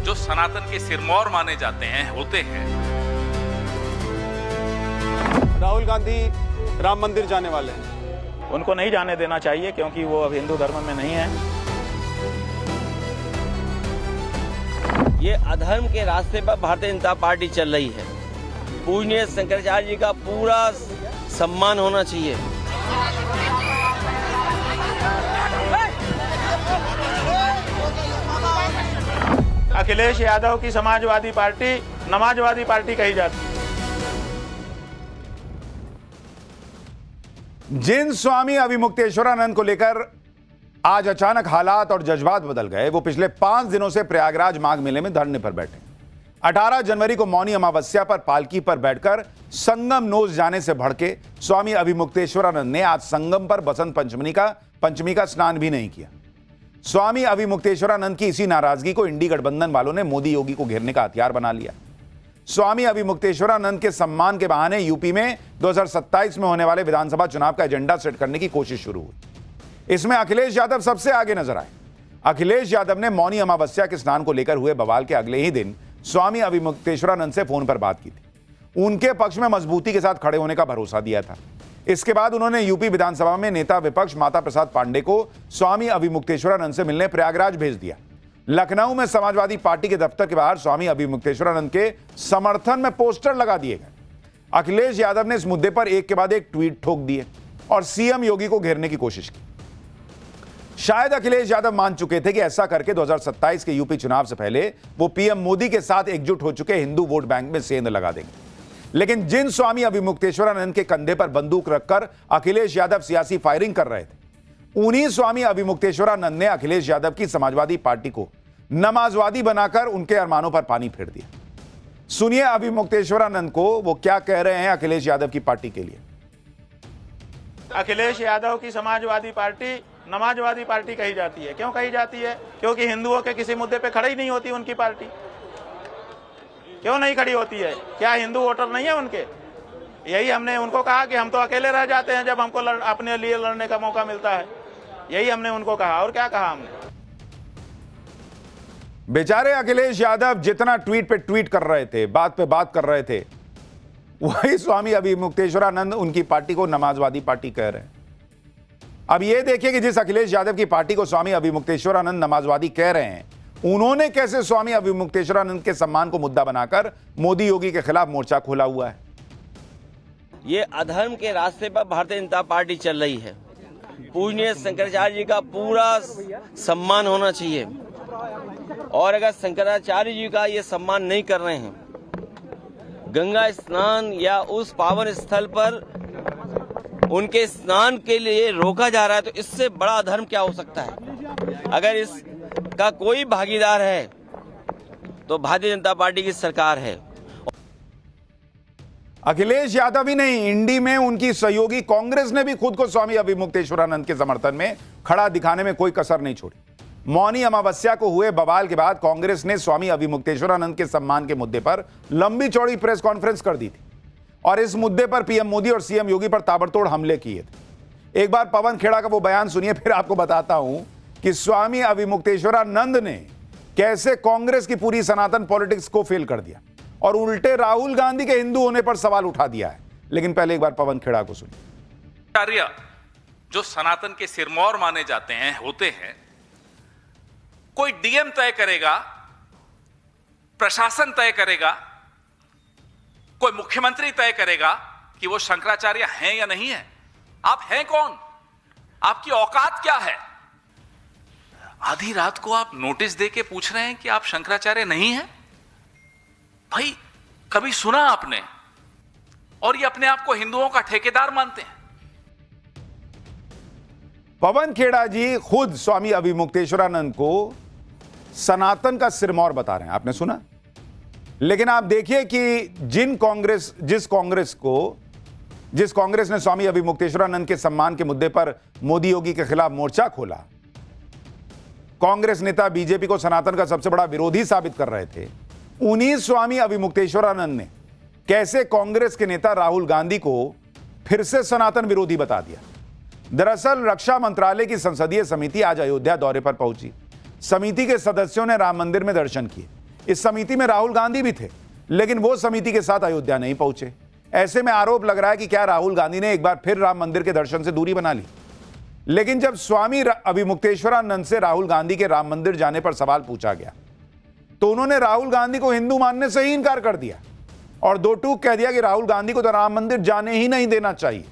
जो सनातन के सिरमौर माने जाते हैं, होते हैं। राहुल गांधी राम मंदिर जाने वाले हैं। उनको नहीं जाने देना चाहिए क्योंकि वो अब हिंदू धर्म में नहीं है। ये अधर्म के रास्ते पर भारतीय जनता पार्टी चल रही है। पूजनीय शंकराचार्य जी का पूरा सम्मान होना चाहिए। अखिलेश यादव की समाजवादी पार्टी नमाजवादी पार्टी कही जाती है। जिन स्वामी अविमुक्तेश्वरानंद को लेकर आज अचानक हालात और जज्बात बदल गए, वो पिछले 5 दिनों से प्रयागराज माघ मेले में धरने पर बैठे। 18 जनवरी को मौनी अमावस्या पर पालकी पर बैठकर संगम नोज जाने से भड़के स्वामी अविमुक्तेश्वरानंद ने आज संगम पर बसंत पंचमी का स्नान भी नहीं किया। स्वामी अविमुक्तेश्वरानंद की इसी नाराजगी को इंडी गठबंधन वालों ने मोदी योगी को घेरने का हथियार बना लिया। स्वामी अविमुक्तेश्वरानंद के सम्मान के बहाने यूपी में 2027 में होने वाले विधानसभा चुनाव का एजेंडा सेट करने की कोशिश शुरू हुई। इसमें अखिलेश यादव सबसे आगे नजर आए। अखिलेश यादव ने मौनी अमावस्या के स्नान को लेकर हुए बवाल के अगले ही दिन स्वामी अविमुक्तेश्वरानंद से फोन पर बात की थी। उनके पक्ष में मजबूती के साथ खड़े होने का भरोसा दिया था। इसके बाद उन्होंने यूपी विधानसभा में नेता विपक्ष माता प्रसाद पांडे को स्वामी अभिमुक्तेश्वरानंद से मिलने प्रयागराज भेज दिया। लखनऊ में समाजवादी पार्टी के दफ्तर के बाहर स्वामी अभिमुक्तेश्वरानंद के समर्थन में पोस्टर लगा दिए गए। अखिलेश यादव ने इस मुद्दे पर एक के बाद एक ट्वीट ठोक दिए और सीएम योगी को घेरने की कोशिश की। शायद अखिलेश यादव मान चुके थे कि ऐसा करके 2027 के यूपी चुनाव से पहले वो पीएम मोदी के साथ एकजुट हो चुके हिंदू वोट बैंक में सेंध लगा देंगे। लेकिन जिन स्वामी अभिमुक्तेश्वरानंद के कंधे पर बंदूक रखकर अखिलेश यादव सियासी फायरिंग कर रहे थे, उन्हीं स्वामी अभिमुक्तेश्वरानंद ने अखिलेश यादव की समाजवादी पार्टी को नमाजवादी बनाकर उनके अरमानों पर पानी फेर दिया। सुनिए अभिमुक्तेश्वरानंद को वो क्या कह रहे हैं अखिलेश यादव की पार्टी के लिए। अखिलेश यादव की समाजवादी पार्टी नमाजवादी पार्टी कही जाती है। क्यों कही जाती है? क्योंकि हिंदुओं के किसी मुद्दे पे खड़ी नहीं होती उनकी पार्टी। क्यों नहीं खड़ी होती है? क्या हिंदू वोटर नहीं है उनके? यही हमने उनको कहा कि हम तो अकेले रह जाते हैं जब हमको अपने लिए लड़ने का मौका मिलता है। यही हमने उनको कहा। और क्या कहा हमने? बेचारे अखिलेश यादव जितना ट्वीट पे ट्वीट कर रहे थे, बात पे बात कर रहे थे, वही स्वामी अभिमुक्तेश्वरानंद उनकी पार्टी को नमाजवादी पार्टी कह रहे हैं। अब ये देखिए कि जिस अखिलेश यादव की पार्टी को स्वामी अभिमुक्तेश्वरानंद नमाजवादी कह रहे हैं, उन्होंने कैसे स्वामी अभिमुक्तेश्वरानंद के सम्मान को मुद्दा बनाकर मोदी योगी के खिलाफ मोर्चा खोला हुआ है। ये अधर्म के रास्ते पर भारतीय जनता पार्टी चल रही है। पूजनीय शंकराचार्य जी का पूरा सम्मान होना चाहिए, और अगर शंकराचार्य जी का ये सम्मान नहीं कर रहे हैं, गंगा स्नान या उस पावन स्थल पर उनके स्नान के लिए रोका जा रहा है, तो इससे बड़ा धर्म क्या हो सकता है? अगर इसका कोई भागीदार है तो भारतीय जनता पार्टी की सरकार है। अखिलेश यादव ही नहीं, इंडी में उनकी सहयोगी कांग्रेस ने भी खुद को स्वामी अभिमुक्तेश्वरानंद के समर्थन में खड़ा दिखाने में कोई कसर नहीं छोड़ी। मौनी अमावस्या को हुए बवाल के बाद कांग्रेस ने स्वामी अभिमुक्तेश्वरानंद के सम्मान के मुद्दे पर लंबी चौड़ी प्रेस कॉन्फ्रेंस कर दी थी और इस मुद्दे पर पीएम मोदी और सीएम योगी पर ताबड़तोड़ हमले किए थे। एक बार पवन खेड़ा का वो बयान सुनिए, फिर आपको बताता हूं कि स्वामी अभिमुक्तेश्वरानंद ने कैसे कांग्रेस की पूरी सनातन पॉलिटिक्स को फेल कर दिया और उल्टे राहुल गांधी के हिंदू होने पर सवाल उठा दिया है। लेकिन पहले एक बार पवन खेड़ा को सुनिए। आर्य जो सनातन के सिरमौर माने जाते हैं होते हैं, कोई डीएम तय करेगा, प्रशासन तय करेगा, कोई मुख्यमंत्री तय करेगा कि वो शंकराचार्य हैं या नहीं है। आप हैं कौन? आपकी औकात क्या है? आधी रात को आप नोटिस देके पूछ रहे हैं कि आप शंकराचार्य नहीं हैं? भाई कभी सुना आपने? और ये अपने आप को हिंदुओं का ठेकेदार मानते हैं। पवन खेड़ा जी खुद स्वामी अभिमुक्तेश्वरानंद को सनातन का सिरमौर बता रहे हैं, आपने सुना? लेकिन आप देखिए कि जिस कांग्रेस ने स्वामी अभिमुक्तेश्वरानंद के सम्मान के मुद्दे पर मोदी योगी के खिलाफ मोर्चा खोला, कांग्रेस नेता बीजेपी को सनातन का सबसे बड़ा विरोधी साबित कर रहे थे, उन्हीं स्वामी अभिमुक्तेश्वरानंद ने कैसे कांग्रेस के नेता राहुल गांधी को फिर से सनातन विरोधी बता दिया। दरअसल रक्षा मंत्रालय की संसदीय समिति आज अयोध्या दौरे पर पहुंची। समिति के सदस्यों ने राम मंदिर में दर्शन किए। इस समिति में राहुल गांधी भी थे, लेकिन वो समिति के साथ अयोध्या नहीं पहुंचे। ऐसे में आरोप लग रहा है कि क्या राहुल गांधी ने एक बार फिर राम मंदिर के दर्शन से दूरी बना ली। लेकिन जब स्वामी अभिमुक्तेश्वरानंद से राहुल गांधी के राम मंदिर जाने पर सवाल पूछा गया, तो उन्होंने राहुल गांधी को हिंदू मानने से ही इनकार कर दिया और दो टूक कह दिया कि राहुल गांधी को तो राम मंदिर जाने ही नहीं देना चाहिए।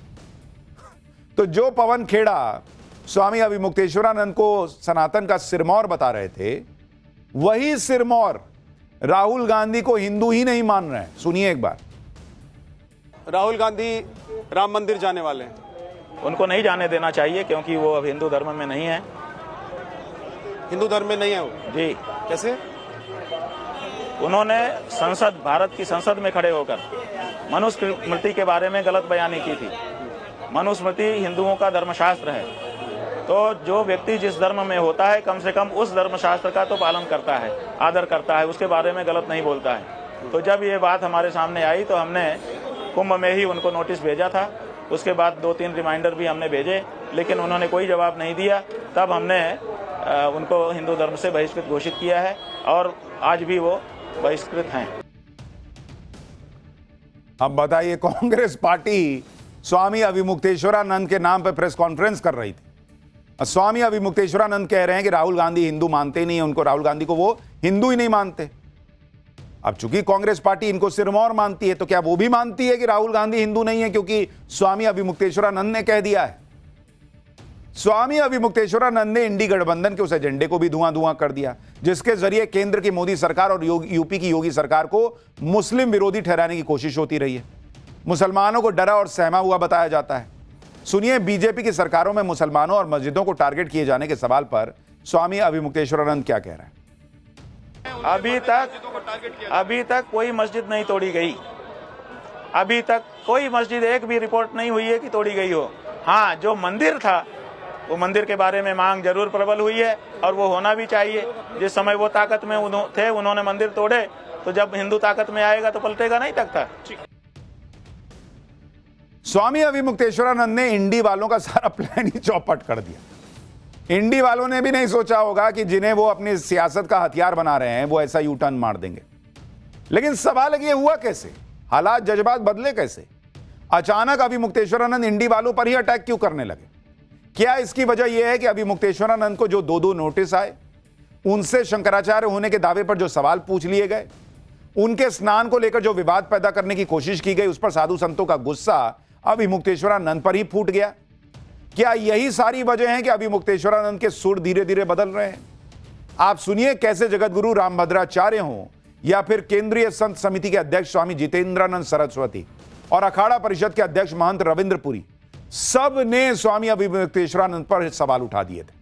तो जो पवन खेड़ा स्वामी अभिमुक्तेश्वरानंद को सनातन का सिरमौर बता रहे थे, वही सिरमौर राहुल गांधी को हिंदू ही नहीं मान रहे हैं। सुनिए एक बार। राहुल गांधी राम मंदिर जाने वाले हैं। उनको नहीं जाने देना चाहिए क्योंकि वो अब हिंदू धर्म में नहीं है। हिंदू धर्म में नहीं है वो? जी। कैसे? उन्होंने भारत की संसद में खड़े होकर मनुस्मृति के बारे में गलत बयानी की थी। मनुस्मृति हिंदुओं का धर्मशास्त्र है, तो जो व्यक्ति जिस धर्म में होता है कम से कम उस धर्मशास्त्र का तो पालन करता है, आदर करता है, उसके बारे में गलत नहीं बोलता है। तो जब ये बात हमारे सामने आई तो हमने कुंभ में ही उनको नोटिस भेजा था। उसके बाद 2-3 रिमाइंडर भी हमने भेजे, लेकिन उन्होंने कोई जवाब नहीं दिया। तब हमने उनको हिंदू धर्म से बहिष्कृत घोषित किया है और आज भी वो बहिष्कृत हैं। अब बताइए, कांग्रेस पार्टी स्वामी अविमुक्तेश्वरानंद के नाम पर प्रेस कॉन्फ्रेंस कर रही थी। स्वामी अविमुक्तेश्वरानंद कह रहे हैं कि राहुल गांधी हिंदू मानते नहीं, उनको राहुल गांधी को वो हिंदू ही नहीं मानते। अब चूंकि कांग्रेस पार्टी इनको सिरमौर मानती है, तो क्या वो भी मानती है कि राहुल गांधी हिंदू नहीं है क्योंकि स्वामी अविमुक्तेश्वरानंद ने कह दिया है? स्वामी अविमुक्तेश्वरानंद ने इंडी गठबंधन के उस एजेंडे को भी धुआं धुआं कर दिया, जिसके जरिए केंद्र की मोदी सरकार और यूपी की योगी सरकार को मुस्लिम विरोधी ठहराने की कोशिश होती रही है। मुसलमानों को डरा और सहमा हुआ बताया जाता है। सुनिए, बीजेपी की सरकारों में मुसलमानों और मस्जिदों को टारगेट किए जाने के सवाल पर स्वामी अविमुक्तेश्वरानंद क्या कह रहे हैं। अभी तक कोई मस्जिद नहीं तोड़ी गई। अभी तक कोई मस्जिद एक भी रिपोर्ट नहीं हुई है कि तोड़ी गई हो। हाँ, जो मंदिर था वो मंदिर के बारे में मांग जरूर प्रबल हुई है और वो होना भी चाहिए। जिस समय वो ताकत में थे उन्होंने मंदिर तोड़े, तो जब हिंदू ताकत में आएगा तो पलटेगा नहीं तख्ता। स्वामी अविमुक्तेश्वरानंद ने इंडी वालों का सारा प्लान ही चौपट कर दिया। इंडी वालों ने भी नहीं सोचा होगा कि जिन्हें वो अपनी सियासत का हथियार बना रहे हैं वो ऐसा यू टर्न मार देंगे। लेकिन सवाल ये हुआ कैसे, हालात जज्बात बदले कैसे? अचानक अविमुक्तेश्वरानंद इंडी वालों पर ही अटैक क्यों करने लगे? क्या इसकी वजह यह है कि अविमुक्तेश्वरानंद को जो दो नोटिस आए, उनसे शंकराचार्य होने के दावे पर जो सवाल पूछ लिए गए, उनके स्नान को लेकर जो विवाद पैदा करने की कोशिश की गई, उस पर साधु संतों का गुस्सा अविमुक्तेश्वरानंद पर ही फूट गया? क्या यही सारी वजह है कि अविमुक्तेश्वरानंद के सुर धीरे धीरे बदल रहे हैं? आप सुनिए कैसे जगतगुरु रामभद्राचार्य हों या फिर केंद्रीय संत समिति के अध्यक्ष स्वामी जितेंद्रानंद सरस्वती और अखाड़ा परिषद के अध्यक्ष महंत रविंद्रपुरी, सब ने स्वामी अविमुक्तेश्वरानंद पर सवाल उठा दिए थे।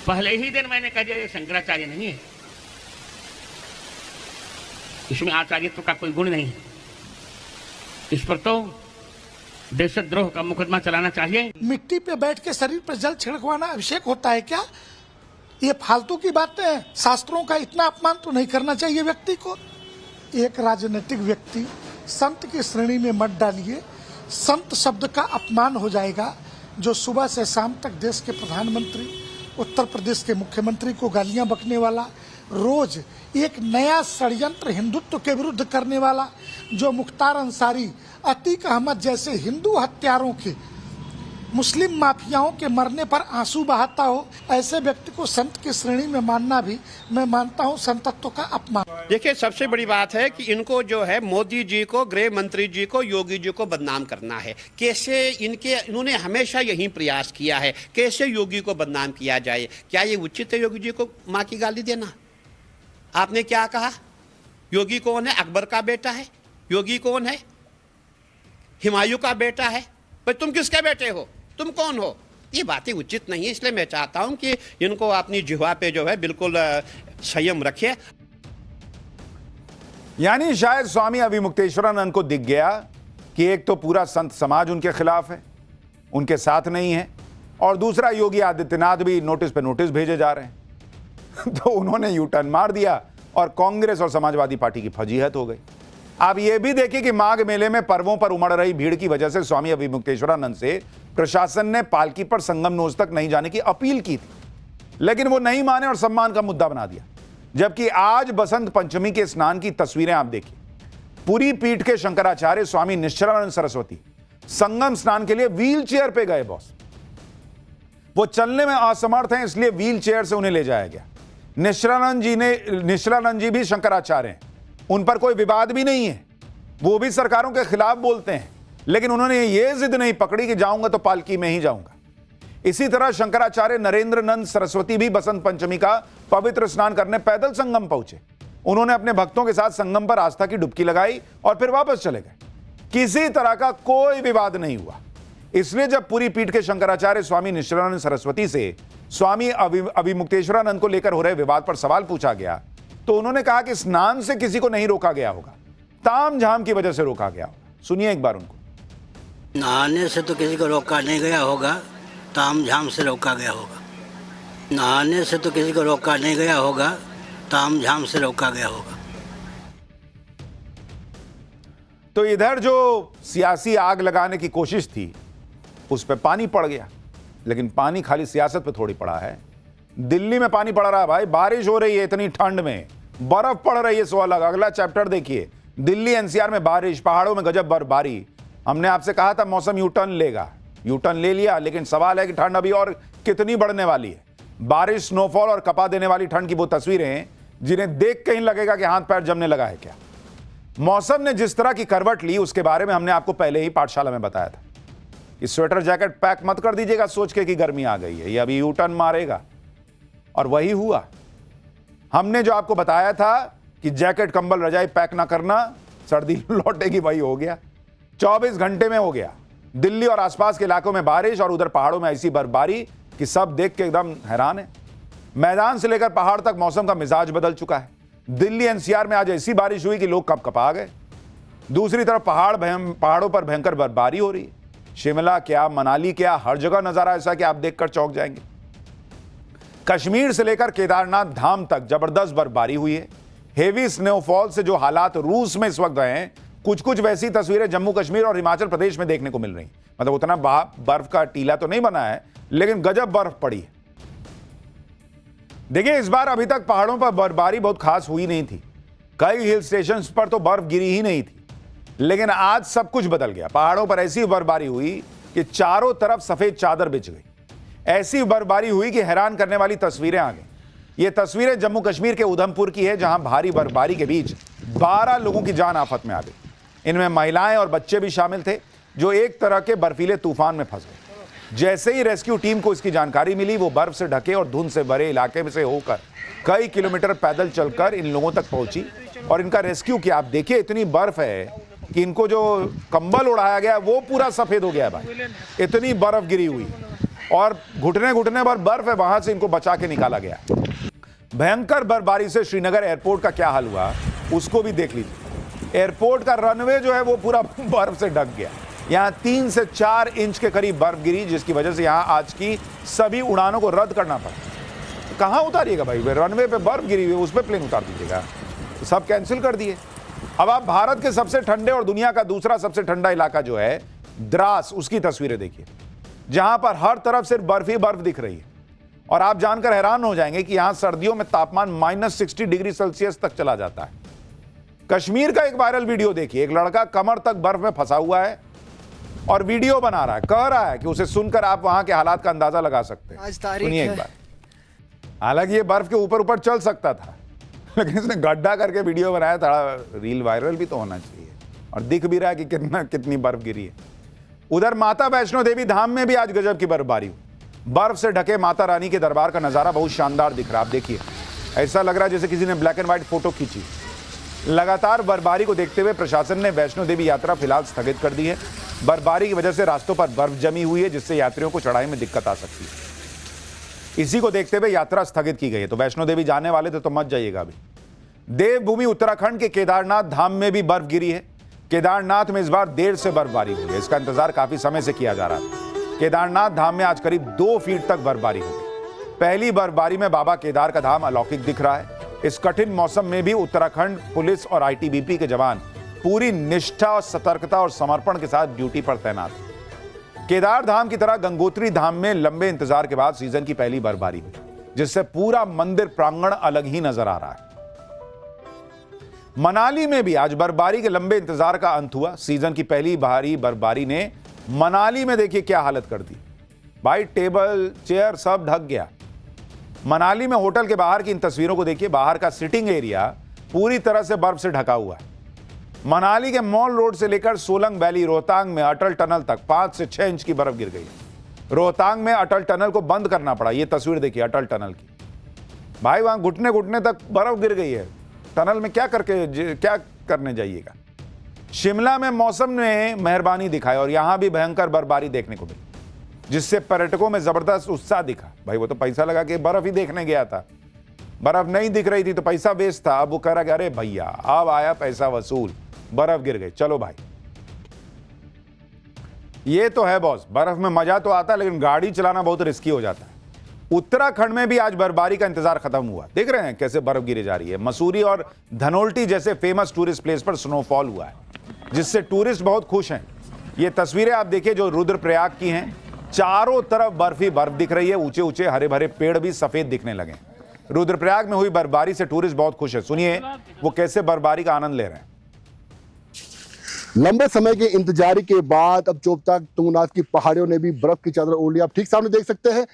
पहले ही दिन मैंने कह दिया ये शंकराचार्य नहीं है, इसमें आचार्यत्व का कोई गुण नहीं है, इस पर तो देशद्रोह का मुकदमा चलाना चाहिए। मिट्टी पे बैठ के शरीर पर जल छिड़कवाना अभिषेक होता है क्या? ये फालतू की बातें हैं। शास्त्रों का इतना अपमान तो नहीं करना चाहिए व्यक्ति को। एक राजनीतिक व्यक्ति संत की श्रेणी में मत डालिए, संत शब्द का अपमान हो जाएगा। जो सुबह से शाम तक देश के प्रधानमंत्री, उत्तर प्रदेश के मुख्यमंत्री को गालियां बकने वाला, रोज एक नया षड्यंत्र हिंदुत्व के विरुद्ध करने वाला, जो मुख्तार अंसारी, अतीक अहमद जैसे हिंदू हत्यारों के, मुस्लिम माफियाओं के मरने पर आंसू बहाता हो, ऐसे व्यक्ति को संत की श्रेणी में मानना भी मैं मानता हूं संतत्व का अपमान। देखिए, सबसे बड़ी बात है कि इनको जो है मोदी जी को, गृह मंत्री जी को, योगी जी को बदनाम करना है। कैसे इन्होंने हमेशा यही प्रयास किया है, कैसे योगी को बदनाम किया जाए। क्या ये उचित है योगी जी को माँ की गाली देना? आपने क्या कहा? योगी कौन है? अकबर का बेटा है। योगी कौन है? हुमायूं का बेटा है। पर तुम किसके बेटे हो? तुम कौन हो? ये बातें उचित नहीं है। इसलिए मैं चाहता हूं कि इनको अपनी जिह्वा पे जो है बिल्कुल संयम रखे। यानी शायद स्वामी अविमुक्तेश्वरानंद को दिख गया कि एक तो पूरा संत समाज उनके खिलाफ है, उनके साथ नहीं है, और दूसरा योगी आदित्यनाथ भी नोटिस पे नोटिस भेजे जा रहे हैं। तो उन्होंने यू टर्न मार दिया और कांग्रेस और समाजवादी पार्टी की फजीहत हो गई। आप ये भी देखिए कि माघ मेले में पर्वों पर उमड़ रही भीड़ की वजह से स्वामी अविमुक्तेश्वरानंद से प्रशासन ने पालकी पर संगम नोज तक नहीं जाने की अपील की थी, लेकिन वो नहीं माने और सम्मान का मुद्दा बना दिया। जबकि आज बसंत पंचमी के स्नान की तस्वीरें आप देखिए, पूरी पीठ के शंकराचार्य स्वामी निश्चलानंद सरस्वती संगम स्नान के लिए व्हील चेयर पे गए। बॉस, वो चलने में असमर्थ हैं, इसलिए व्हील चेयर से उन्हें ले जाया गया। निश्चलानंद जी भी शंकराचार्य हैं, उन पर कोई विवाद भी नहीं है, वो भी सरकारों के खिलाफ बोलते हैं, लेकिन उन्होंने ये जिद नहीं पकड़ी कि जाऊंगा तो पालकी में ही जाऊंगा। इसी तरह शंकराचार्य नरेंद्रनंद सरस्वती भी बसंत पंचमी का पवित्र स्नान करने पैदल संगम पहुंचे। उन्होंने अपने भक्तों के साथ संगम पर आस्था की डुबकी लगाई और फिर वापस चले गए। किसी तरह का कोई विवाद नहीं हुआ। इसलिए जब पूरी पीठ के शंकराचार्य स्वामी निश्चलानंद सरस्वती से स्वामी अविमुक्तेश्वरानंद को लेकर हो रहे विवाद पर सवाल पूछा गया, तो उन्होंने कहा कि स्नान से किसी को नहीं रोका गया होगा, ताम झाम की वजह से रोका गया होगा। सुनिए एक बार उनको। नहाने से तो किसी को रोका नहीं गया होगा, ताम झाम से रोका गया होगा। नहाने से तो किसी को रोका नहीं गया होगा, ताम झाम से रोका गया होगा। तो इधर जो सियासी आग लगाने की कोशिश थी उस पर पानी पड़ गया, लेकिन पानी खाली सियासत पे थोड़ी पड़ा है। दिल्ली में पानी पड़ रहा है भाई, बारिश हो रही है इतनी ठंड में, बर्फ पड़ रही है। सो अलग अगला चैप्टर देखिए, दिल्ली एनसीआर में बारिश, पहाड़ों में गजब बर्फबारी, हमने आपसे कहा था मौसम यू टर्न लेगा, यू टर्न ले लिया, लेकिन सवाल है कि ठंड अभी और कितनी बढ़ने वाली है। बारिश, स्नोफॉल और कपा देने वाली ठंड की वो तस्वीरें हैं जिन्हें देख के ही लगेगा कि हाथ पैर जमने लगा है क्या। मौसम ने जिस तरह की करवट ली उसके बारे में हमने आपको पहले ही पाठशाला में बताया था कि स्वेटर जैकेट पैक मत कर दीजिएगा सोच के कि गर्मी आ गई है, ये अभी यू टर्न मारेगा। और वही हुआ। हमने जो आपको बताया था कि जैकेट, कंबल, रजाई पैक ना करना, सर्दी लौटेगी, वही हो गया। 24 घंटे में हो गया। दिल्ली और आसपास के इलाकों में बारिश और उधर पहाड़ों में ऐसी बर्फबारी कि सब देख के एकदम हैरान है। मैदान से लेकर पहाड़ तक मौसम का मिजाज बदल चुका है। दिल्ली एनसीआर में आज ऐसी बारिश हुई कि लोग कब कपा गए। दूसरी तरफ पहाड़ों पर भयंकर बर्फबारी हो रही है। शिमला क्या, मनाली क्या, हर जगह नजारा ऐसा कि आप देखकर चौंक जाएंगे। कश्मीर से लेकर केदारनाथ धाम तक जबरदस्त बर्फबारी हुई है। हेवी स्नोफॉल से जो हालात रूस में इस वक्त गए हैं, कुछ कुछ वैसी तस्वीरें जम्मू कश्मीर और हिमाचल प्रदेश में देखने को मिल रही। मतलब उतना बर्फ का टीला तो नहीं बना है, लेकिन गजब बर्फ पड़ी है। देखिए, इस बार अभी तक पहाड़ों पर बर्फबारी बहुत खास हुई नहीं थी। कई हिल स्टेशंस पर तो बर्फ गिरी ही नहीं थी, लेकिन आज सब कुछ बदल गया। पहाड़ों पर ऐसी बर्फबारी हुई कि चारों तरफ सफेद चादर बिछ गई। ऐसी बर्फबारी हुई कि हैरान करने वाली तस्वीरें आ गई। ये तस्वीरें जम्मू कश्मीर के उधमपुर की है, जहां भारी बर्फबारी के बीच 12 लोगों की जान आफत में आ गई। इनमें महिलाएं और बच्चे भी शामिल थे, जो एक तरह के बर्फीले तूफान में फंस गए। जैसे ही रेस्क्यू टीम को इसकी जानकारी मिली, वो बर्फ से ढके और धुंध से भरे इलाके में से होकर कई किलोमीटर पैदल चलकर इन लोगों तक पहुंची और इनका रेस्क्यू किया। आप देखिए, इतनी बर्फ है कि इनको जो कंबल उड़ाया गया वो पूरा सफेद हो गया है भाई। इतनी बर्फ गिरी हुई और घुटने घुटने पर बर्फ है, वहां से इनको बचा के निकाला गया। भयंकर बर्फबारी से श्रीनगर एयरपोर्ट का क्या हाल हुआ उसको भी देख लीजिए। एयरपोर्ट का रनवे जो है वो पूरा बर्फ से ढक गया। यहां 3 से 4 इंच के करीब बर्फ गिरी, जिसकी वजह से यहां आज की सभी उड़ानों को रद्द करना पड़ा। कहां उतारिएगा भाई, रनवे पे बर्फ गिरी हुई, उस पर प्लेन उतार दीजिएगा। तो सब कैंसिल कर दिए। अब आप भारत के सबसे ठंडे और दुनिया का दूसरा सबसे ठंडा इलाका जो है द्रास, उसकी तस्वीरें देखिए, जहां पर हर तरफ सिर्फ बर्फ ही बर्फ दिख रही है। और आप जानकर हैरान हो जाएंगे कि यहां सर्दियों में तापमान -60 डिग्री सेल्सियस तक चला जाता है। कश्मीर का एक वायरल वीडियो देखिए। एक लड़का कमर तक बर्फ में फंसा हुआ है और वीडियो बना रहा है, कह रहा है कि उसे सुनकर आप वहां के हालात का अंदाजा लगा सकते हैं। सुनिए एक बार। हालांकि ये बर्फ के ऊपर ऊपर चल सकता था, लेकिन इसने गड्ढा करके वीडियो बनाया। थोड़ा रील वायरल भी तो होना चाहिए, और दिख भी रहा है कि कितनी बर्फ गिरी है। उधर माता वैष्णो देवी धाम में भी आज गजब की बर्फबारी हुई। बर्फ से ढके माता रानी के दरबार का नजारा बहुत शानदार दिख रहा है। आप देखिए, ऐसा लग रहा है जैसे किसी ने ब्लैक एंड व्हाइट फोटो खींची। लगातार बर्फबारी को देखते हुए प्रशासन ने वैष्णो देवी यात्रा फिलहाल स्थगित कर दी है। बर्फबारी की वजह से रास्तों पर बर्फ जमी हुई है, जिससे यात्रियों को चढ़ाई में दिक्कत आ सकती है। इसी को देखते हुए यात्रा स्थगित की गई है। तो वैष्णो देवी जाने वाले थे तो मत जाइएगा अभी। देवभूमि उत्तराखंड के केदारनाथ धाम में भी बर्फ गिरी है। केदारनाथ में इस बार देर से बर्फबारी हुई है। इसका इंतजार काफी समय से किया जा रहा है। केदारनाथ धाम में आज करीब 2 फीट तक बर्फबारी हुई। पहली बर्फबारी में बाबा केदार का धाम अलौकिक दिख रहा है। इस कठिन मौसम में भी उत्तराखंड पुलिस और आईटीबीपी के जवान पूरी निष्ठा और सतर्कता और समर्पण के साथ ड्यूटी पर तैनात हैं। केदार धाम की तरह गंगोत्री धाम में लंबे इंतजार के बाद सीजन की पहली बर्फबारी हुई, जिससे पूरा मंदिर प्रांगण अलग ही नजर आ रहा है। मनाली में भी आज बर्फबारी के लंबे इंतजार का अंत हुआ। सीजन की पहली भारी बर्फबारी ने मनाली में देखिए क्या हालत कर दी भाई। टेबल, चेयर सब ढक गया। मनाली में होटल के बाहर की इन तस्वीरों को देखिए। बाहर का सिटिंग एरिया पूरी तरह से बर्फ से ढका हुआ है। मनाली के मॉल रोड से लेकर सोलंग वैली, रोहतांग में अटल टनल तक 5 से 6 इंच की बर्फ गिर गई। रोहतांग में अटल टनल को बंद करना पड़ा। ये तस्वीर देखिए अटल टनल की भाई, वहां घुटने घुटने तक बर्फ गिर गई है। टनल में क्या करने जाइएगा। शिमला में मौसम ने मेहरबानी दिखाई और यहां भी भयंकर बर्फबारी देखने को मिली, जिससे पर्यटकों में जबरदस्त उत्साह दिखा। भाई वो तो पैसा लगा के बर्फ ही देखने गया था, बर्फ नहीं दिख रही थी तो पैसा वेस्ट था। अब वो कह रहा कि अरे भैया अब आया पैसा वसूल, बर्फ गिर गई, चलो भाई। ये तो है बॉस, बर्फ में मजा तो आता है, लेकिन गाड़ी चलाना बहुत रिस्की हो जाता है। उत्तराखंड में भी आज बर्फबारी का इंतजार खत्म हुआ। देख रहे हैं कैसे बर्फ गिरी जा रही है। मसूरी और धनोल्टी जैसे फेमस टूरिस्ट प्लेस पर स्नोफॉल हुआ है, जिससे टूरिस्ट बहुत खुश हैं। ये तस्वीरें आप देखिए जो रुद्रप्रयाग की हैं। चारों तरफ बर्फ ही बर्फ दिख रही है। ऊंचे ऊंचे हरे भरे पेड़ भी सफेद दिखने लगे। रुद्रप्रयाग में हुई बर्फबारी से टूरिस्ट बहुत खुश है। सुनिए वो कैसे बर्फबारी का आनंद ले रहे हैं। लंबे समय के इंतजार के बाद अब चोपता तुंगनाथ की पहाड़ियों ने भी बर्फ की चादर ओढ़ ली। आप ठीक सामने देख सकते हैं,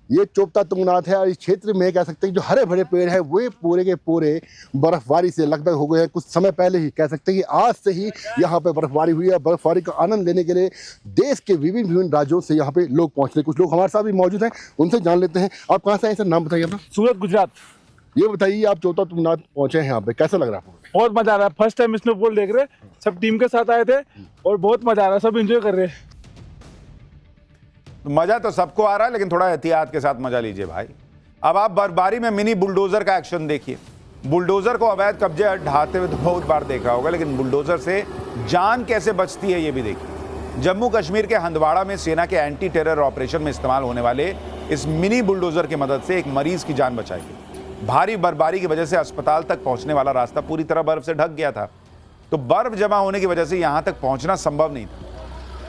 ये चोपता तुंगनाथ है और इस क्षेत्र में कह सकते हैं जो हरे भरे पेड़ है वे पूरे के पूरे बर्फबारी से लगभग हो गए हैं। कुछ समय पहले ही कह सकते हैं कि आज से ही यहाँ पे बर्फबारी हुई है। बर्फबारी का आनंद लेने के लिए देश के विभिन्न राज्यों से यहाँ पे लोग पहुँच रहे। कुछ लोग हमारे साथ भी मौजूद हैं, उनसे जान लेते हैं। आप कहाँ से आए सर, नाम बताइए अपना। सूरत, गुजरात। ये बताइए, आप चोपता तुंगनाथ पहुंचे हैं, यहाँ पे कैसा लग रहा है आपको? बहुत मजा आ रहा है, फर्स्ट टाइम स्नोफॉल देख रहे, सब टीम के साथ आए थे और बहुत मजा आ रहा है, सब एंजॉय कर रहे हैं। मजा तो सबको आ रहा है, लेकिन थोड़ा एहतियात के साथ मजा लीजिए भाई। अब आप बर्फबारी में मिनी बुलडोजर का एक्शन देखिए। बुलडोजर को अवैध कब्जे ढाते हुए तो बहुत बार देखा होगा, लेकिन बुलडोजर से जान कैसे बचती है ये भी देखिए। जम्मू कश्मीर के हंदवाड़ा में सेना के एंटी टेरर ऑपरेशन में इस्तेमाल होने वाले इस मिनी बुलडोजर की मदद से एक मरीज की जान बचाई गई। भारी बर्फबारी की वजह से अस्पताल तक पहुंचने वाला रास्ता पूरी तरह बर्फ से ढक गया था, तो बर्फ जमा होने की वजह से यहां तक पहुंचना संभव नहीं था।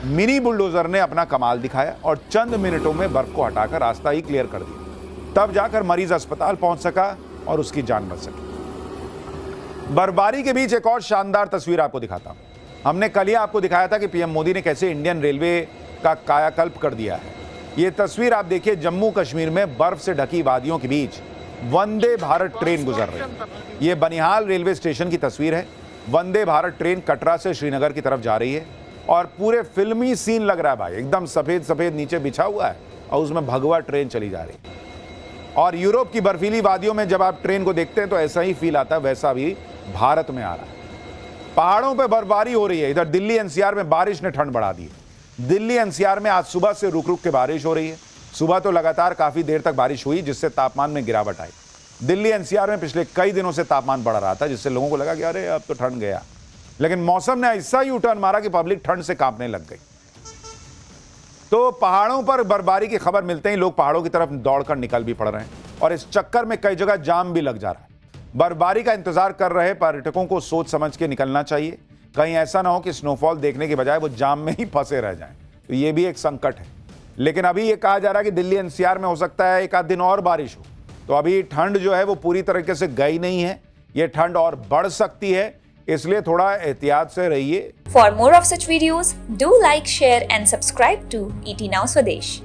मिनी बुलडोजर ने अपना कमाल दिखाया और चंद मिनटों में बर्फ को हटाकर रास्ता ही क्लियर कर दिया। तब जाकर मरीज अस्पताल पहुंच सका और उसकी जान बच सकी। बर्फबारी के बीच एक और शानदार तस्वीर आपको दिखाता हूं। हमने कल ही आपको दिखाया था कि पीएम मोदी ने कैसे इंडियन रेलवे का कायाकल्प कर दिया है। ये तस्वीर आप देखिए, जम्मू कश्मीर में बर्फ से ढकी वादियों के बीच वंदे भारत ट्रेन गुजर रही है। ये बनिहाल रेलवे स्टेशन की तस्वीर है। वंदे भारत ट्रेन कटरा से श्रीनगर की तरफ जा रही है और पूरे फिल्मी सीन लग रहा है भाई। एकदम सफेद सफेद नीचे बिछा हुआ है और उसमें भगवा ट्रेन चली जा रही है। और यूरोप की बर्फीली वादियों में जब आप ट्रेन को देखते हैं तो ऐसा ही फील आता है, वैसा भी भारत में आ रहा है। पहाड़ों पर बर्फबारी हो रही है। इधर दिल्ली एनसीआर में बारिश ने ठंड बढ़ा दी है। दिल्ली एनसीआर में आज सुबह से रुक रुक के बारिश हो रही है। सुबह तो लगातार काफी देर तक बारिश हुई, जिससे तापमान में गिरावट आई। दिल्ली एनसीआर में पिछले कई दिनों से तापमान बढ़ रहा था, जिससे लोगों को लगा कि अरे अब तो ठंड गया, लेकिन मौसम ने ऐसा यू टर्न मारा कि पब्लिक ठंड से कांपने लग गई। तो पहाड़ों पर बर्फबारी की खबर मिलते ही लोग पहाड़ों की तरफ दौड़कर निकल भी पड़ रहे हैं और इस चक्कर में कई जगह जाम भी लग जा रहा है। बर्फबारी का इंतजार कर रहे पर्यटकों को सोच समझ के निकलना चाहिए, कहीं ऐसा ना हो कि स्नोफॉल देखने के बजाय वो जाम में ही फंसे रह जाएं। तो ये भी एक संकट है। लेकिन अभी ये कहा जा रहा है कि दिल्ली एनसीआर में हो सकता है एक आध दिन और बारिश हो, तो अभी ठंड जो है वो पूरी तरीके से गई नहीं है, ये ठंड और बढ़ सकती है, इसलिए थोड़ा एहतियात से रहिए। For more of such videos do like, share and subscribe to ET Now Swadesh।